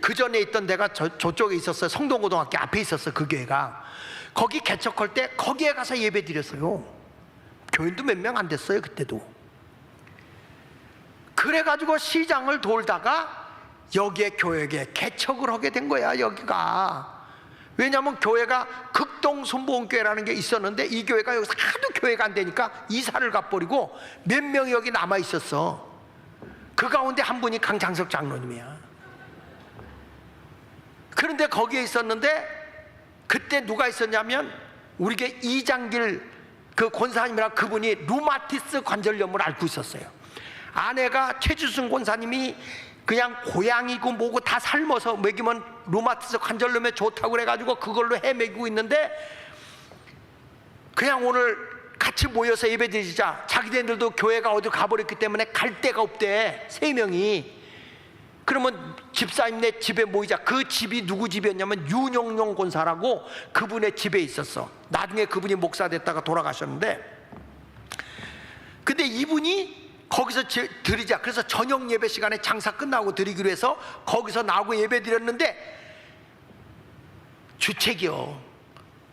그 전에 있던 데가 저쪽에 있었어요. 성동고등학교 앞에 있었어. 그 교회가. 거기 개척할 때 거기에 가서 예배 드렸어요. 교인도 몇 명 안 됐어요. 그때도. 그래가지고 시장을 돌다가 여기에 교회에 개척을 하게 된 거야. 여기가 왜냐하면 교회가 극동 순복음교회라는 게 있었는데 이 교회가 여기서 하도 교회가 안 되니까 이사를 가버리고 몇 명이 여기 남아 있었어. 그 가운데 한 분이 강장석 장로님이야. 그런데 거기에 있었는데 그때 누가 있었냐면 우리게 이장길 그 권사님이라 그분이 루마티스 관절염을 앓고 있었어요. 아내가 최주순 권사님이 그냥 고양이고 뭐고 다 삶아서 먹이면 루마티스 관절염에 좋다고 그래가지고 그걸로 헤매고 있는데 그냥 오늘 같이 모여서 예배드리자. 자기네들도 교회가 어디 가버렸기 때문에 갈 데가 없대. 3명이. 그러면 집사님네 집에 모이자. 그 집이 누구 집이었냐면 윤영용 권사라고 그분의 집에 있었어. 나중에 그분이 목사 됐다가 돌아가셨는데, 근데 이분이 거기서 드리자. 그래서 저녁 예배 시간에 장사 끝나고 드리기로 해서 거기서 나오고 예배 드렸는데 주책이요.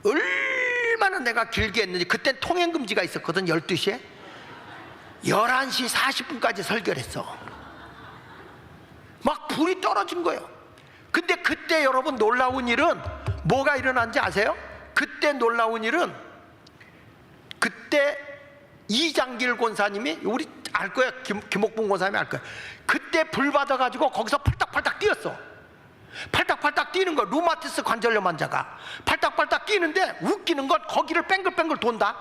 얼마나 내가 길게 했는지. 그땐 통행금지가 있었거든. 12시에 11시 40분까지 설교를 했어. 막 불이 떨어진 거예요. 근데 그때 여러분 놀라운 일은 뭐가 일어난지 아세요? 그때 놀라운 일은 그때 이장길 권사님이, 우리 알 거야. 김옥분 권사님이 알 거야. 그때 불 받아가지고 거기서 팔딱팔딱 뛰었어. 팔딱팔딱 뛰는 거야. 루마티스 관절염 환자가 팔딱팔딱 뛰는데 웃기는 건 거기를 뺑글뺑글 돈다.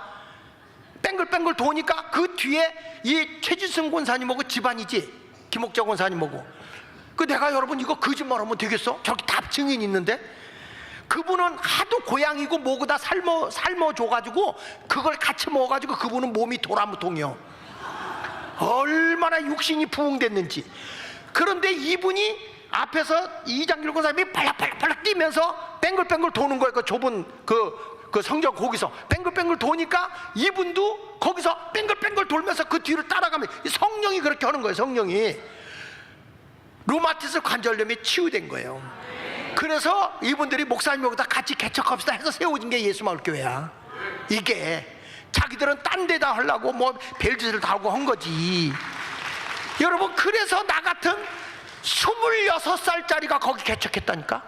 뺑글뺑글 도니까 그 뒤에 이 최지승 권사님하고 집안이지, 김옥자 권사님하고. 그 내가 여러분 이거 거짓말하면 되겠어? 저기 다 증인 있는데. 그분은 하도 고양이고 뭐고 다 삶아줘가지고 그걸 같이 먹어가지고 그분은 몸이 도라무통이요. 얼마나 육신이 부흥됐는지. 그런데 이분이 앞에서 이장길 권사님이 팔락팔락 뛰면서 뺑글뺑글 도는 거예요. 그 좁은 그 성전 거기서 뺑글뺑글 도니까 이분도 거기서 뺑글뺑글 돌면서 그 뒤를 따라가면 성령이 그렇게 하는 거예요. 성령이 루마티스 관절염이 치유된 거예요. 그래서 이분들이 목사님하고 다 같이 개척합시다 해서 세워진 게 예수마을교회야. 이게 자기들은 딴 데다 하려고 뭐 별짓을 다 하고 한 거지. 여러분, 그래서 나 같은 26살짜리가 거기 개척했다니까.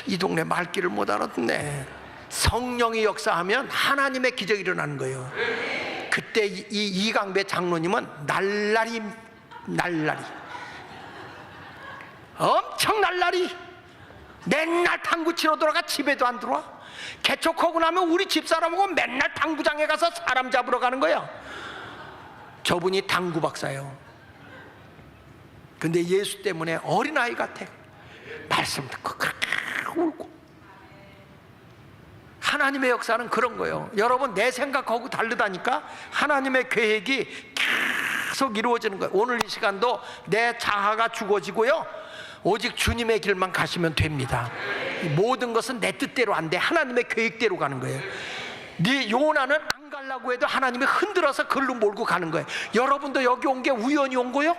이 동네 말귀를 못 알아듣네. 성령이 역사하면 하나님의 기적이 일어나는 거예요. 그때 이 이강배 장로님은 날라리 엄청 날라리 맨날 탕구 치러 들어가. 집에도 안 들어와. 개척하고 나면 우리 집사람하고 맨날 당구장에 가서 사람 잡으러 가는 거야. 저분이 당구 박사예요. 근데 예수 때문에 어린아이 같아. 말씀 듣고 그렇게 울고. 하나님의 역사는 그런 거예요. 여러분, 내 생각하고 다르다니까 하나님의 계획이 계속 이루어지는 거예요. 오늘 이 시간도 내 자아가 죽어지고요, 오직 주님의 길만 가시면 됩니다. 모든 것은 내 뜻대로 안 돼. 하나님의 계획대로 가는 거예요. 네 요나는 안 가려고 해도 하나님이 흔들어서 글로 몰고 가는 거예요. 여러분도 여기 온 게 우연히 온 거요?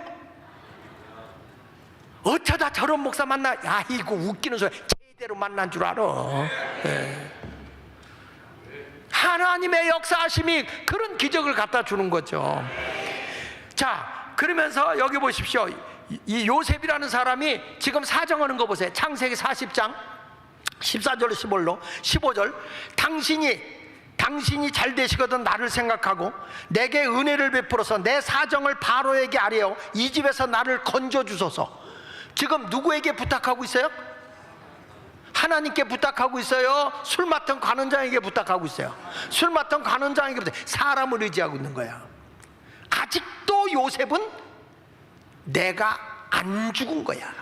어쩌다 저런 목사 만나. 야, 이거 웃기는 소리. 제대로 만난 줄 알아. 네. 하나님의 역사하심이 그런 기적을 갖다 주는 거죠. 자, 그러면서 여기 보십시오. 이 요셉이라는 사람이 지금 사정하는 거 보세요. 창세기 40장 14절 15절. 당신이 잘 되시거든 나를 생각하고 내게 은혜를 베풀어서 내 사정을 바로에게 아뢰어 이 집에서 나를 건져주소서. 지금 누구에게 부탁하고 있어요? 하나님께 부탁하고 있어요? 술 맡은 관원장에게 부탁하고 있어요? 술 맡은 관원장에게 사람을 의지하고 있는 거야. 아직도 요셉은 내가 안 죽은 거야.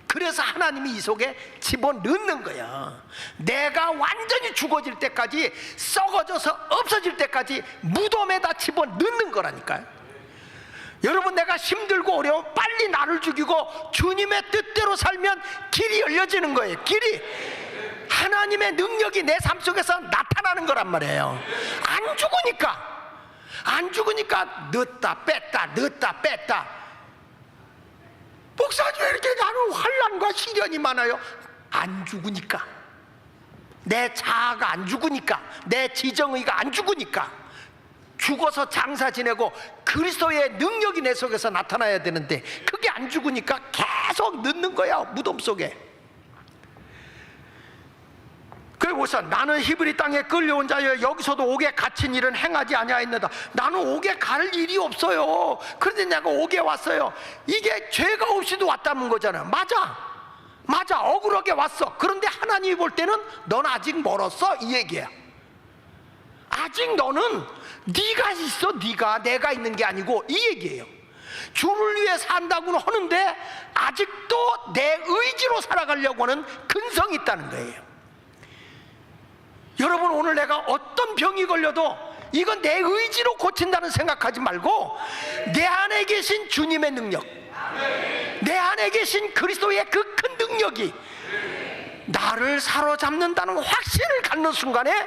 그래서 하나님이 이 속에 집어넣는 거야. 내가 완전히 죽어질 때까지, 썩어져서 없어질 때까지 무덤에다 집어넣는 거라니까요. 여러분, 내가 힘들고 어려워 빨리 나를 죽이고 주님의 뜻대로 살면 길이 열려지는 거예요. 길이. 하나님의 능력이 내 삶 속에서 나타나는 거란 말이에요. 안 죽으니까 넣었다 뺐다. 목사님, 왜 이렇게 나는 환난과 시련이 많아요? 안 죽으니까. 내 자아가 안 죽으니까. 내 지정의가 안 죽으니까. 죽어서 장사 지내고 그리스도의 능력이 내 속에서 나타나야 되는데 그게 안 죽으니까 계속 넣는 거야, 무덤 속에. 그래서 나는 히브리 땅에 끌려온 자여 여기서도 옥에 갇힌 일은 행하지 아니하였느니라. 나는 옥에 갈 일이 없어요. 그런데 내가 옥에 왔어요. 이게 죄가 없이도 왔다는 거잖아요. 맞아, 억울하게 왔어. 그런데 하나님이 볼 때는 넌 아직 멀었어, 이 얘기야. 아직 너는 네가 있어. 내가 있는 게 아니고, 이 얘기예요. 주를 위해 산다고는 하는데 아직도 내 의지로 살아가려고 하는 근성이 있다는 거예요. 여러분, 오늘 내가 어떤 병이 걸려도 이건 내 의지로 고친다는 생각하지 말고, 내 안에 계신 주님의 능력, 내 안에 계신 그리스도의 그 큰 능력이 나를 사로잡는다는 확신을 갖는 순간에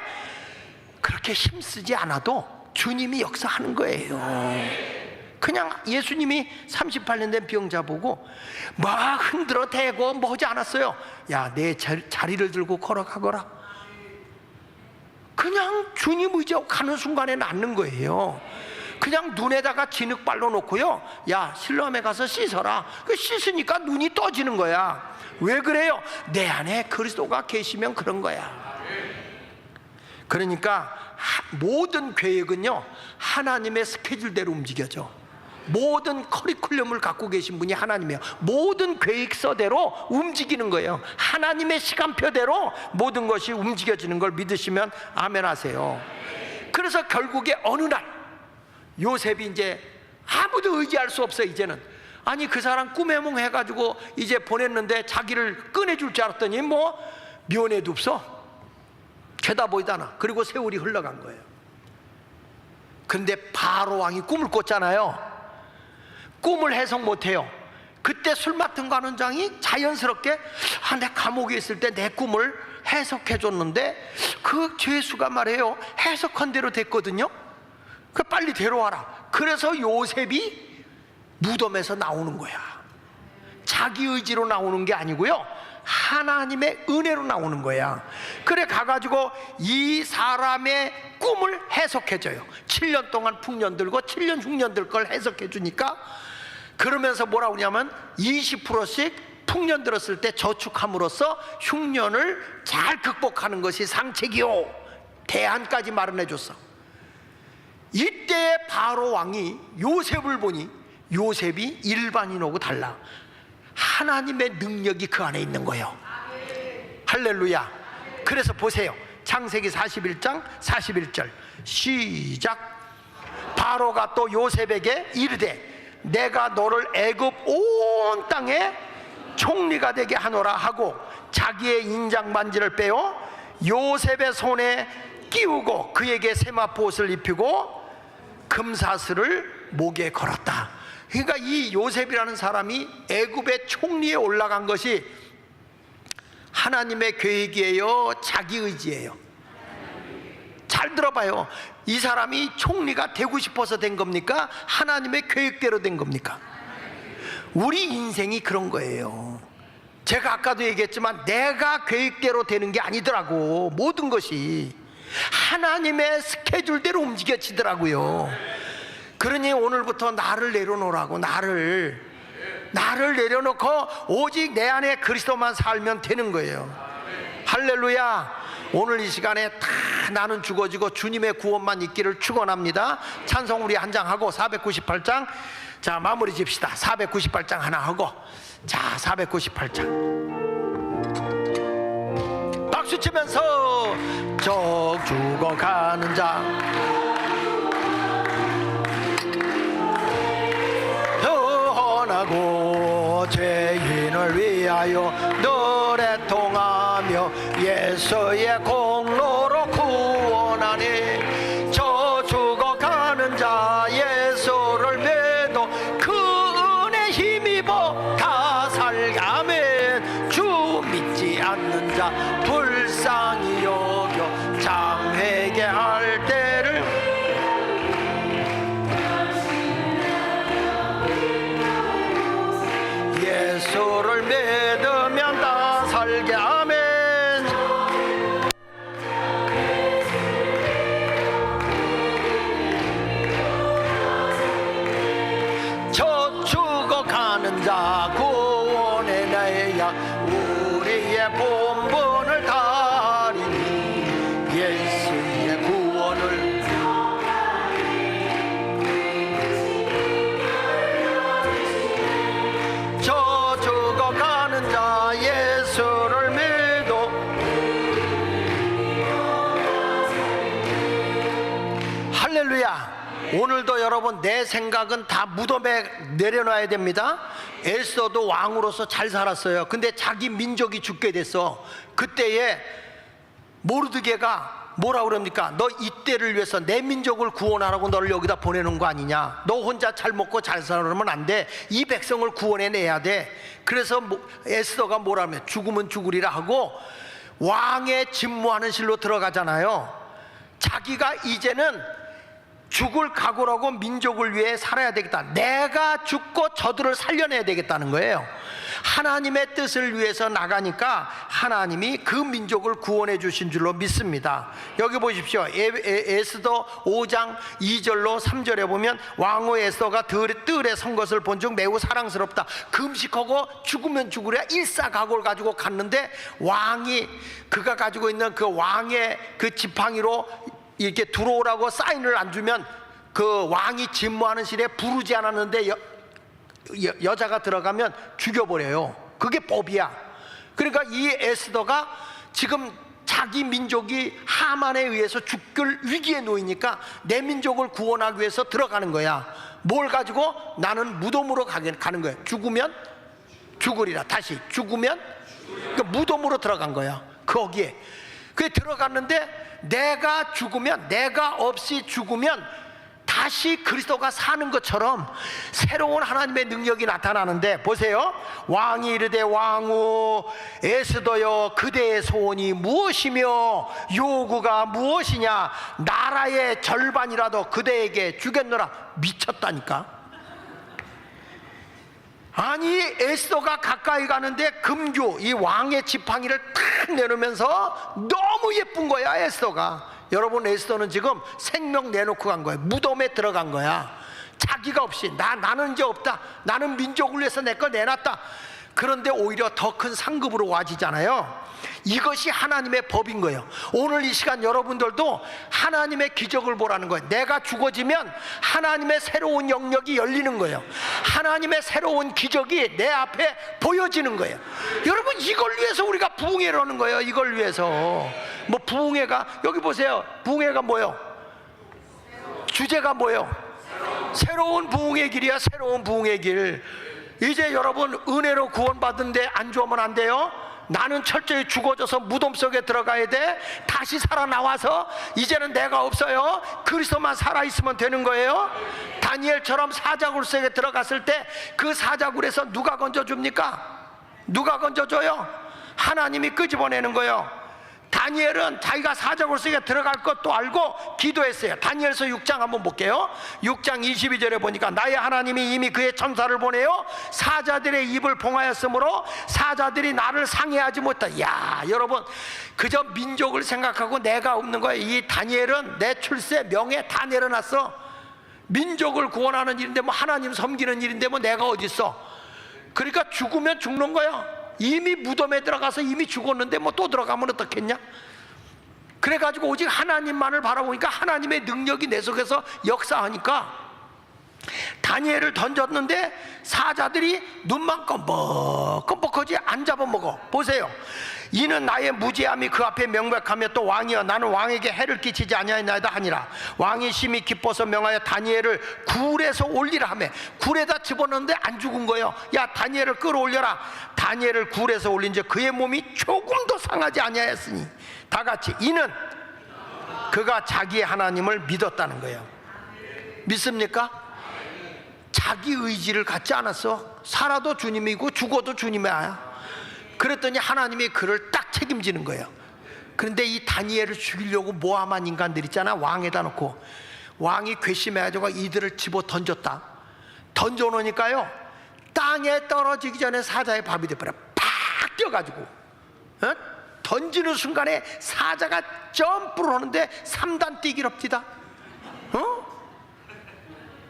그렇게 힘쓰지 않아도 주님이 역사하는 거예요. 그냥 예수님이 38년 된 병자 보고 막 흔들어 대고 뭐 하지 않았어요. 야, 내 자리를 들고 걸어가거라. 그냥 주님 의지하고 가는 순간에 낫는 거예요. 그냥 눈에다가 진흙발로 놓고요, 야, 실로암에 가서 씻어라. 그 씻으니까 눈이 떠지는 거야. 왜 그래요? 내 안에 그리스도가 계시면 그런 거야. 그러니까 모든 계획은요, 하나님의 스케줄대로 움직여져. 모든 커리큘럼을 갖고 계신 분이 하나님이에요. 모든 계획서대로 움직이는 거예요. 하나님의 시간표대로 모든 것이 움직여지는 걸 믿으시면 아멘 하세요. 그래서 결국에 어느 날 요셉이 이제 아무도 의지할 수 없어. 이제는 아니, 그 사람 꿈해몽 해가지고 이제 보냈는데 자기를 꺼내줄 줄 알았더니 뭐 면회도 없어. 쳐다보이다나. 그리고 세월이 흘러간 거예요. 근데 바로 왕이 꿈을 꿨잖아요. 꿈을 해석 못해요. 그때 술 맡은 관원장이 자연스럽게 내 감옥에 있을 때 내 꿈을 해석해 줬는데 그 죄수가 말해요, 해석한 대로 됐거든요. 그 빨리 데려와라. 그래서 요셉이 무덤에서 나오는 거야. 자기 의지로 나오는 게 아니고요, 하나님의 은혜로 나오는 거야. 그래 가가지고 이 사람의 꿈을 해석해줘요. 7년 동안 풍년 들고 7년 흉년 들 걸 해석해 주니까, 그러면서 뭐라고 하냐면 20%씩 풍년 들었을 때 저축함으로써 흉년을 잘 극복하는 것이 상책이요, 대안까지 마련해 줬어. 이때 바로 왕이 요셉을 보니 요셉이 일반인하고 달라. 하나님의 능력이 그 안에 있는 거예요. 할렐루야. 그래서 보세요, 창세기 41장 41절 시작. 바로가 또 요셉에게 이르되 내가 너를 애굽 온 땅에 총리가 되게 하노라 하고 자기의 인장 반지를 빼어 요셉의 손에 끼우고 그에게 세마포 옷을 입히고 금사슬을 목에 걸었다. 그러니까 이 요셉이라는 사람이 애굽의 총리에 올라간 것이 하나님의 계획이에요, 자기 의지예요? 잘 들어봐요. 이 사람이 총리가 되고 싶어서 된 겁니까? 하나님의 계획대로 된 겁니까? 우리 인생이 그런 거예요. 제가 아까도 얘기했지만 내가 계획대로 되는 게 아니더라고. 모든 것이 하나님의 스케줄대로 움직여지더라고요. 그러니 오늘부터 나를 내려놓으라고. 나를 내려놓고 오직 내 안에 그리스도만 살면 되는 거예요. 할렐루야. 오늘 이 시간에 다 나는 죽어지고 주님의 구원만 있기를 축원합니다. 찬송 우리 한 장 하고 498장 자 마무리 집시다. 498장 하나 하고, 자 498장 박수 치면서 저 죽어가는 자 헌하고 죄인을 위하여 노래 통하며 예수의 공로로 구원하니 저 죽어가는 자 예수를 믿어 그 은혜 힘입어 다 살게. 아멘. 주 믿지 않는 자 불쌍히 여겨 장회개할 때를 예수를 믿으면 다 살게. 아멘. 할렐루야. 오늘도 여러분 내 생각은 다 무덤에 내려놔야 됩니다. 에스더도 왕으로서 잘 살았어요. 근데 자기 민족이 죽게 됐어. 그때에 모르드게가 뭐라 그럽니까? 너 이때를 위해서 내 민족을 구원하라고 너를 여기다 보내는 거 아니냐? 너 혼자 잘 먹고 잘 살면 안 돼. 이 백성을 구원해내야 돼. 그래서 에스더가 뭐라 하면 죽으면 죽으리라 하고 왕의 집무하는 실로 들어가잖아요. 자기가 이제는 죽을 각오라고 민족을 위해 살아야 되겠다. 내가 죽고 저들을 살려내야 되겠다는 거예요. 하나님의 뜻을 위해서 나가니까 하나님이 그 민족을 구원해 주신 줄로 믿습니다. 여기 보십시오. 에스더 5장 2절로 3절에 보면 왕후 에스더가 뜰에 선 것을 본즉 매우 사랑스럽다. 금식하고 죽으면 죽으랴 일사각오를 가지고 갔는데 왕이 그가 가지고 있는 그 왕의 그 지팡이로 이렇게 들어오라고 사인을 안 주면 그 왕이 집무하는 실에 부르지 않았는데 여자가 들어가면 죽여버려요. 그게 법이야. 그러니까 이 에스더가 지금 자기 민족이 하만에 의해서 죽을 위기에 놓이니까 내 민족을 구원하기 위해서 들어가는 거야. 뭘 가지고? 나는 무덤으로 가는 거야. 죽으면 죽으리라. 다시 죽으면 그러니까 무덤으로 들어간 거야. 거기에 그게 들어갔는데 내가 죽으면, 내가 없이 죽으면 다시 그리스도가 사는 것처럼 새로운 하나님의 능력이 나타나는데 보세요. 왕이 이르되 왕후 에스더여 그대의 소원이 무엇이며 요구가 무엇이냐? 나라의 절반이라도 그대에게 주겠노라. 미쳤다니까. 아니 에스더가 가까이 가는데 금규 이 왕의 지팡이를 탁 내놓으면서 너무 예쁜 거야. 에스더가. 여러분 에스더는 지금 생명 내놓고 간 거야. 무덤에 들어간 거야. 자기가 없이 나는 이제 없다. 나는 민족을 위해서 내 거 내놨다. 그런데 오히려 더 큰 상급으로 와지잖아요. 이것이 하나님의 법인 거예요. 오늘 이 시간 여러분들도 하나님의 기적을 보라는 거예요. 내가 죽어지면 하나님의 새로운 영역이 열리는 거예요. 하나님의 새로운 기적이 내 앞에 보여지는 거예요. 여러분 이걸 위해서 우리가 부흥회라는 거예요. 이걸 위해서. 뭐 부흥회가 여기 보세요. 부흥회가 뭐예요? 주제가 뭐예요? 새로운 부흥의 길이야. 새로운 부흥의 길. 이제 여러분 은혜로 구원받은데 안 좋으면 안 돼요. 나는 철저히 죽어져서 무덤 속에 들어가야 돼. 다시 살아나와서 이제는 내가 없어요. 그리스도만 살아있으면 되는 거예요. 다니엘처럼 사자굴 속에 들어갔을 때 그 사자굴에서 누가 건져줍니까? 누가 건져줘요? 하나님이 끄집어내는 거예요. 다니엘은 자기가 사자굴 속에 들어갈 것도 알고 기도했어요. 다니엘서 6장 한번 볼게요. 6장 22절에 보니까 나의 하나님이 이미 그의 천사를 보내어 사자들의 입을 봉하였으므로 사자들이 나를 상해하지 못하다. 야 여러분 그저 민족을 생각하고 내가 없는 거예요. 이 다니엘은 내 출세 명예 다 내려놨어. 민족을 구원하는 일인데 뭐 하나님 섬기는 일인데 뭐 내가 어디 있어. 그러니까 죽으면 죽는 거야. 이미 무덤에 들어가서 이미 죽었는데 뭐 또 들어가면 어떻겠냐? 그래가지고 오직 하나님만을 바라보니까 하나님의 능력이 내 속에서 역사하니까 다니엘을 던졌는데 사자들이 눈만 껌뻑껌뻑하지 안 잡아먹어. 보세요. 이는 나의 무지함이 그 앞에 명백하며 또 왕이여 나는 왕에게 해를 끼치지 아니하였나이다 하니라. 왕이 심히 기뻐서 명하여 다니엘을 굴에서 올리라 하며 굴에다 집어넣는데 안 죽은 거예요. 야 다니엘을 끌어올려라. 다니엘을 굴에서 올린즉 그의 몸이 조금도 상하지 아니하였으니 다같이 이는 그가 자기의 하나님을 믿었다는 거예요. 믿습니까? 자기 의지를 갖지 않았어. 살아도 주님이고 죽어도 주님이야. 그랬더니 하나님이 그를 딱 책임지는 거예요. 그런데 이 다니엘을 죽이려고 모함한 인간들 있잖아. 왕에다 놓고 왕이 괘씸해가지고 이들을 집어 던졌다. 던져놓으니까요 땅에 떨어지기 전에 사자의 밥이 돼버려. 팍 뛰어가지고 던지는 순간에 사자가 점프를 하는데 3단 뛰기를 합디다.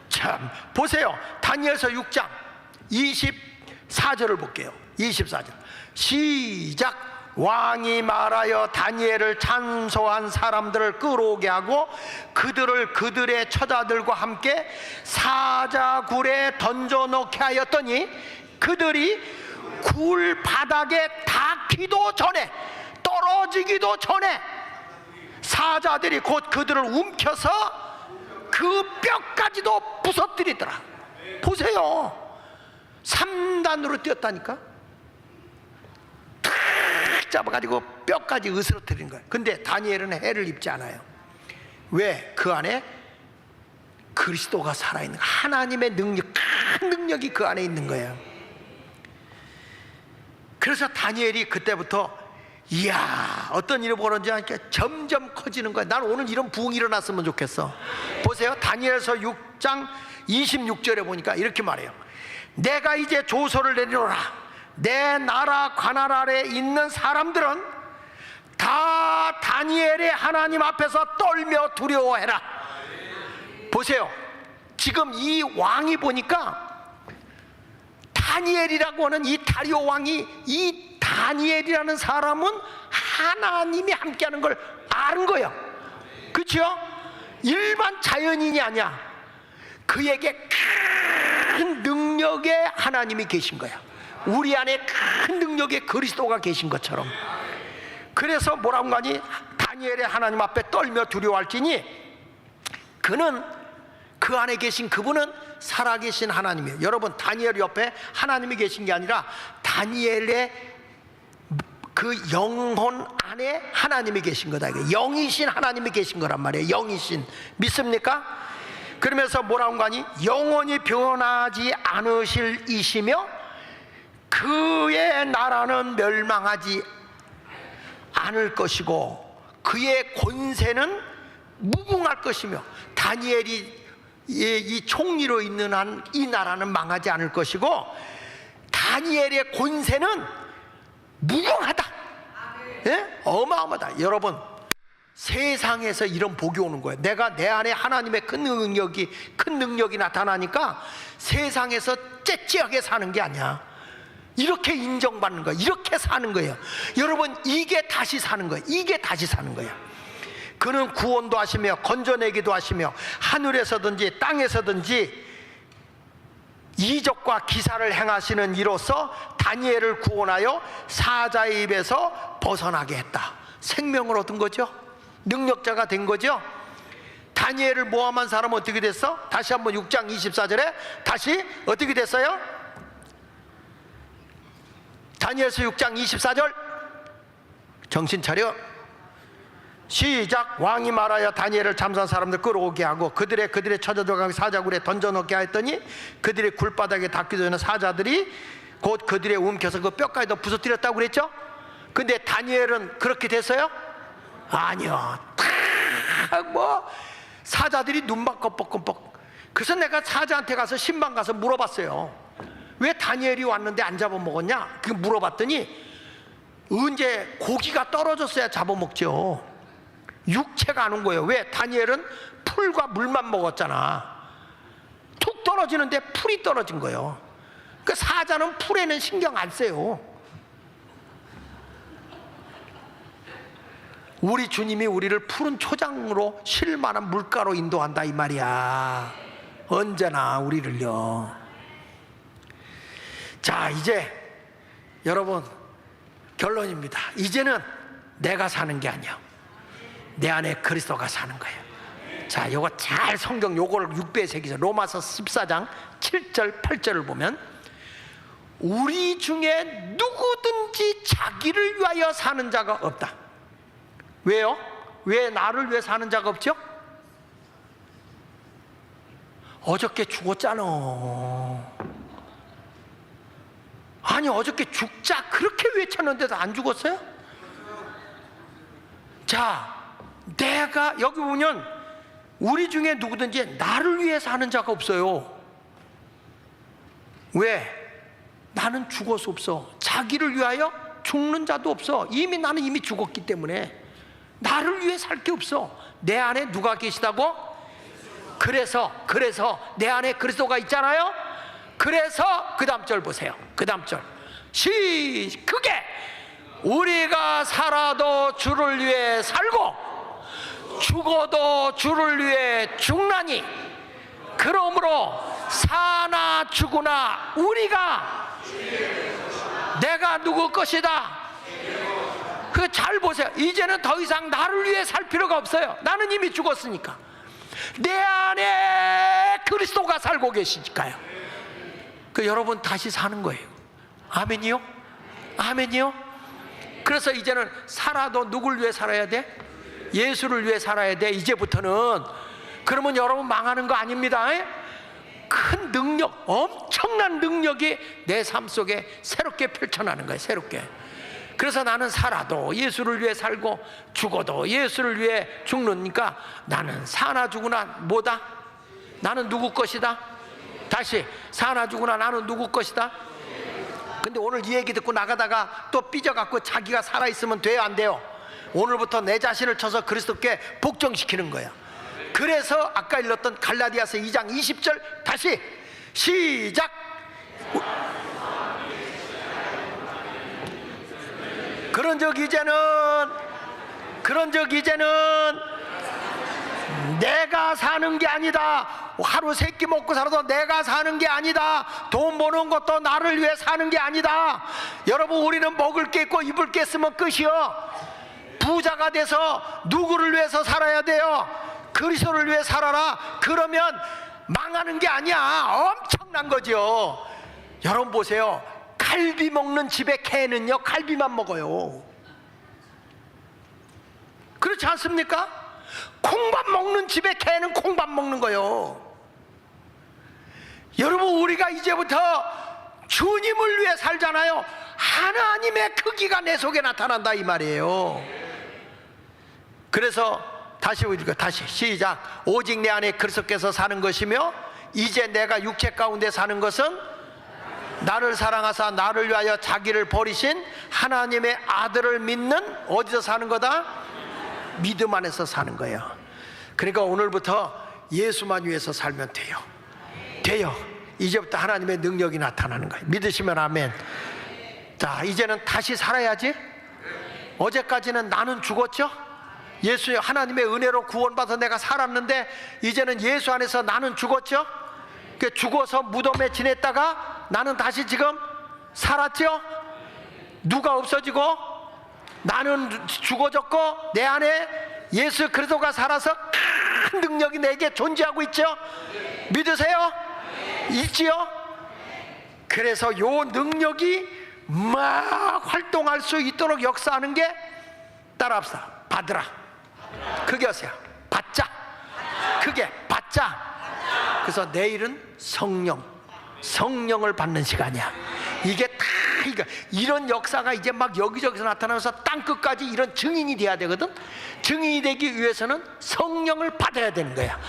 참 보세요. 다니엘서 6장 24절을 볼게요. 24절 시작. 왕이 말하여 다니엘을 찬송한 사람들을 끌어오게 하고 그들을 그들의 처자들과 함께 사자굴에 던져놓게 하였더니 그들이 굴 바닥에 닿기도 전에 떨어지기도 전에 사자들이 곧 그들을 움켜서 그 그 뼈까지도 부서뜨리더라. 보세요. 3단으로 뛰었다니까. 탁 잡아가지고 뼈까지 으스러뜨린 거예요. 근데 다니엘은 해를 입지 않아요. 왜? 그 안에 그리스도가 살아있는 거예요. 하나님의 능력, 큰 능력이 그 안에 있는 거예요. 그래서 다니엘이 그때부터 이야, 어떤 일이 벌어지니까 점점 커지는 거야. 난 오늘 이런 부흥이 일어났으면 좋겠어. 보세요. 다니엘서 6장 26절에 보니까 이렇게 말해요. 내가 이제 조서를 내리노라. 내 나라 관할 아래 있는 사람들은 다 다니엘의 하나님 앞에서 떨며 두려워해라. 보세요. 지금 이 왕이 보니까 다니엘이라고 하는 이 다리오 왕이, 이 다니엘이라는 사람은 하나님이 함께하는 걸 아는 거예요. 그렇죠? 일반 자연인이 아니야. 그에게 큰 능력의 하나님이 계신 거야. 우리 안에 큰 능력의 그리스도가 계신 것처럼. 그래서 뭐라고 하니? 다니엘의 하나님 앞에 떨며 두려워할지니 그는, 그 안에 계신 그분은 살아계신 하나님이에요. 여러분, 다니엘 옆에 하나님이 계신 게 아니라 다니엘의 그 영혼 안에 하나님이 계신 거다. 영이신 하나님이 계신 거란 말이에요. 영이신. 믿습니까? 그러면서 뭐라고 하니? 영원히 변하지 않으실 이시며 그의 나라는 멸망하지 않을 것이고 그의 권세는 무궁할 것이며, 다니엘이 이 총리로 있는 한 이 나라는 망하지 않을 것이고 다니엘의 권세는 무궁하다. 예? 어마어마하다. 여러분, 세상에서 이런 복이 오는 거예요. 내가 내 안에 하나님의 큰 능력이 나타나니까 세상에서 째째하게 사는 게 아니야. 이렇게 인정받는 거예요. 이렇게 사는 거예요. 여러분, 이게 다시 사는 거예요. 이게 다시 사는 거예요. 그는 구원도 하시며 건져내기도 하시며 하늘에서든지 땅에서든지 이적과 기사를 행하시는 이로써 다니엘을 구원하여 사자의 입에서 벗어나게 했다. 생명을 얻은 거죠. 능력자가 된 거죠. 다니엘을 모함한 사람은 어떻게 됐어? 다시 한번 6장 24절에 다시 어떻게 됐어요? 다니엘서 6장 24절 정신 차려. 시작. 왕이 말하여 다니엘을 잠산 사람들 끌어오게 하고 그들의 처자들과 사자굴에 던져넣게 하였더니 그들의 굴바닥에 닿기도 전에 사자들이 곧 그들의 움켜서 그 뼈까지 더 부서뜨렸다고 그랬죠. 근데 다니엘은 그렇게 됐어요? 아니요. 뭐 사자들이 눈만 껌뻑껌뻑. 그래서 내가 사자한테 가서 신방 가서 물어봤어요. 왜 다니엘이 왔는데 안 잡아먹었냐? 그 물어봤더니 언제 고기가 떨어졌어야 잡아먹죠. 육체가 안 온 거예요. 왜? 다니엘은 풀과 물만 먹었잖아. 툭 떨어지는데 풀이 떨어진 거예요. 그 사자는 풀에는 신경 안 써요. 우리 주님이 우리를 푸른 초장으로 쉴만한 물가로 인도한다 이 말이야. 언제나 우리를요. 자, 이제 여러분 결론입니다. 이제는 내가 사는 게 아니야. 내 안에 그리스도가 사는 거예요. 자, 요거 잘 성경 요거를 6배에 새기죠. 로마서 14장 7절 8절을 보면 우리 중에 누구든지 자기를 위하여 사는 자가 없다. 왜요? 왜 나를 위해 사는 자가 없죠? 어저께 죽었잖아. 아니, 어저께 죽자 그렇게 외쳤는데도 안 죽었어요? 자, 내가 여기 보면 우리 중에 누구든지 나를 위해 사는 자가 없어요. 왜? 나는 죽어서 없어. 자기를 위하여 죽는 자도 없어. 나는 이미 죽었기 때문에 나를 위해 살 게 없어. 내 안에 누가 계시다고? 그래서 내 안에 그리스도가 있잖아요. 그래서 그 다음 절 보세요. 그 다음 절 그게 우리가 살아도 주를 위해 살고 죽어도 주를 위해 죽나니 그러므로 사나 죽으나 우리가 내가 누구 것이다. 그 잘 보세요. 이제는 더 이상 나를 위해 살 필요가 없어요. 나는 이미 죽었으니까. 내 안에 그리스도가 살고 계시니까요. 그 여러분 다시 사는 거예요. 아멘이요? 아멘이요? 그래서 이제는 살아도 누굴 위해 살아야 돼? 예수를 위해 살아야 돼. 이제부터는. 그러면 여러분 망하는 거 아닙니다. 큰 능력, 엄청난 능력이 내 삶 속에 새롭게 펼쳐나는 거예요. 새롭게. 그래서 나는 살아도 예수를 위해 살고 죽어도 예수를 위해 죽으니까 나는 사나 죽으나 뭐다? 나는 누구 것이다? 다시, 사나 죽으나 나는 누구 것이다? 근데 오늘 이 얘기 듣고 나가다가 또 삐져갖고 자기가 살아있으면 돼요, 안 돼요? 오늘부터 내 자신을 쳐서 그리스도께 복종시키는 거야. 그래서 아까 읽었던 갈라디아서 2장 20절 다시 시작. 그런즉 이제는 내가 사는 게 아니다. 하루 세 끼 먹고 살아도 내가 사는 게 아니다. 돈 버는 것도 나를 위해 사는 게 아니다. 여러분, 우리는 먹을 게 있고 입을 게 있으면 끝이요. 부자가 돼서 누구를 위해서 살아야 돼요? 그리스도를 위해 살아라. 그러면 망하는 게 아니야. 엄청난 거죠. 여러분 보세요. 갈비 먹는 집의 개는요, 갈비만 먹어요. 그렇지 않습니까? 콩밥 먹는 집의 개는 콩밥 먹는 거예요. 여러분, 우리가 이제부터 주님을 위해 살잖아요. 하나님의 크기가 내 속에 나타난다 이 말이에요. 그래서 다시 우리가 다시 시작. 오직 내 안에 그리스도께서 사는 것이며 이제 내가 육체 가운데 사는 것은 나를 사랑하사 나를 위하여 자기를 버리신 하나님의 아들을 믿는 어디서 사는 거다? 믿음 안에서 사는 거예요. 그러니까 오늘부터 예수만 위해서 살면 돼요. 이제부터 하나님의 능력이 나타나는 거예요. 믿으시면 아멘. 자, 이제는 다시 살아야지. 어제까지는 나는 죽었죠. 예수 하나님의 은혜로 구원받아서 내가 살았는데 이제는 예수 안에서 나는 죽었죠. 죽어서 무덤에 지냈다가 나는 다시 지금 살았죠. 누가 없어지고 나는 죽어졌고 내 안에 예수 그리스도가 살아서 큰 능력이 내게 존재하고 있죠. 믿으세요? 있지요? 그래서 요 능력이 막 활동할 수 있도록 역사하는 게 따라합시다. 받으라. 크게 하세요. 받자. 크게 받자. 그래서 내일은 성령을 받는 시간이야. 이게 다 이런 역사가 이제 막 여기저기서 나타나면서 땅끝까지 이런 증인이 돼야 되거든. 증인이 되기 위해서는 성령을 받아야 되는 거야.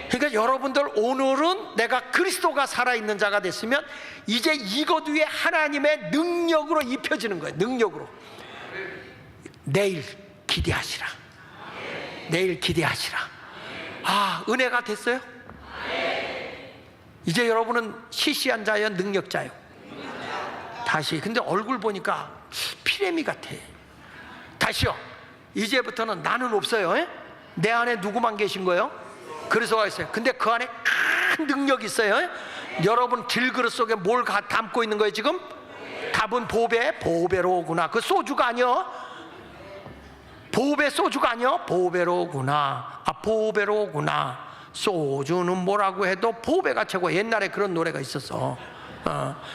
그러니까 여러분들 오늘은 내가 그리스도가 살아있는 자가 됐으면 이제 이것 위에 하나님의 능력으로 입혀지는 거예요. 능력으로. 내일 기대하시라. 내일 기대하시라. 아, 은혜가 됐어요? 이제 여러분은 시시한 자요, 능력자요? 다시. 근데 얼굴 보니까 피레미 같아. 다시요. 이제부터는 나는 없어요. 내 안에 누구만 계신 거예요? 그리스도가 있어요. 근데 그 안에 큰 능력이 있어요. 여러분 질그릇 속에 뭘 담고 있는 거예요 지금? 답은 보배로구나. 그 소주가 아니요. 보배 소주가 아니요. 보배로구나. 아, 보배로구나. 소주는 뭐라고 해도 보배가 최고. 옛날에 그런 노래가 있었어.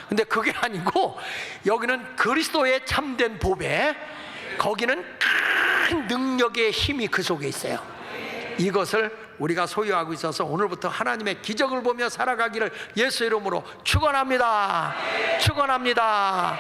근데 그게 아니고 여기는 그리스도의 참된 보배. 거기는 큰 능력의 힘이 그 속에 있어요. 이것을 우리가 소유하고 있어서 오늘부터 하나님의 기적을 보며 살아가기를 예수 이름으로 축원합니다. 축원합니다.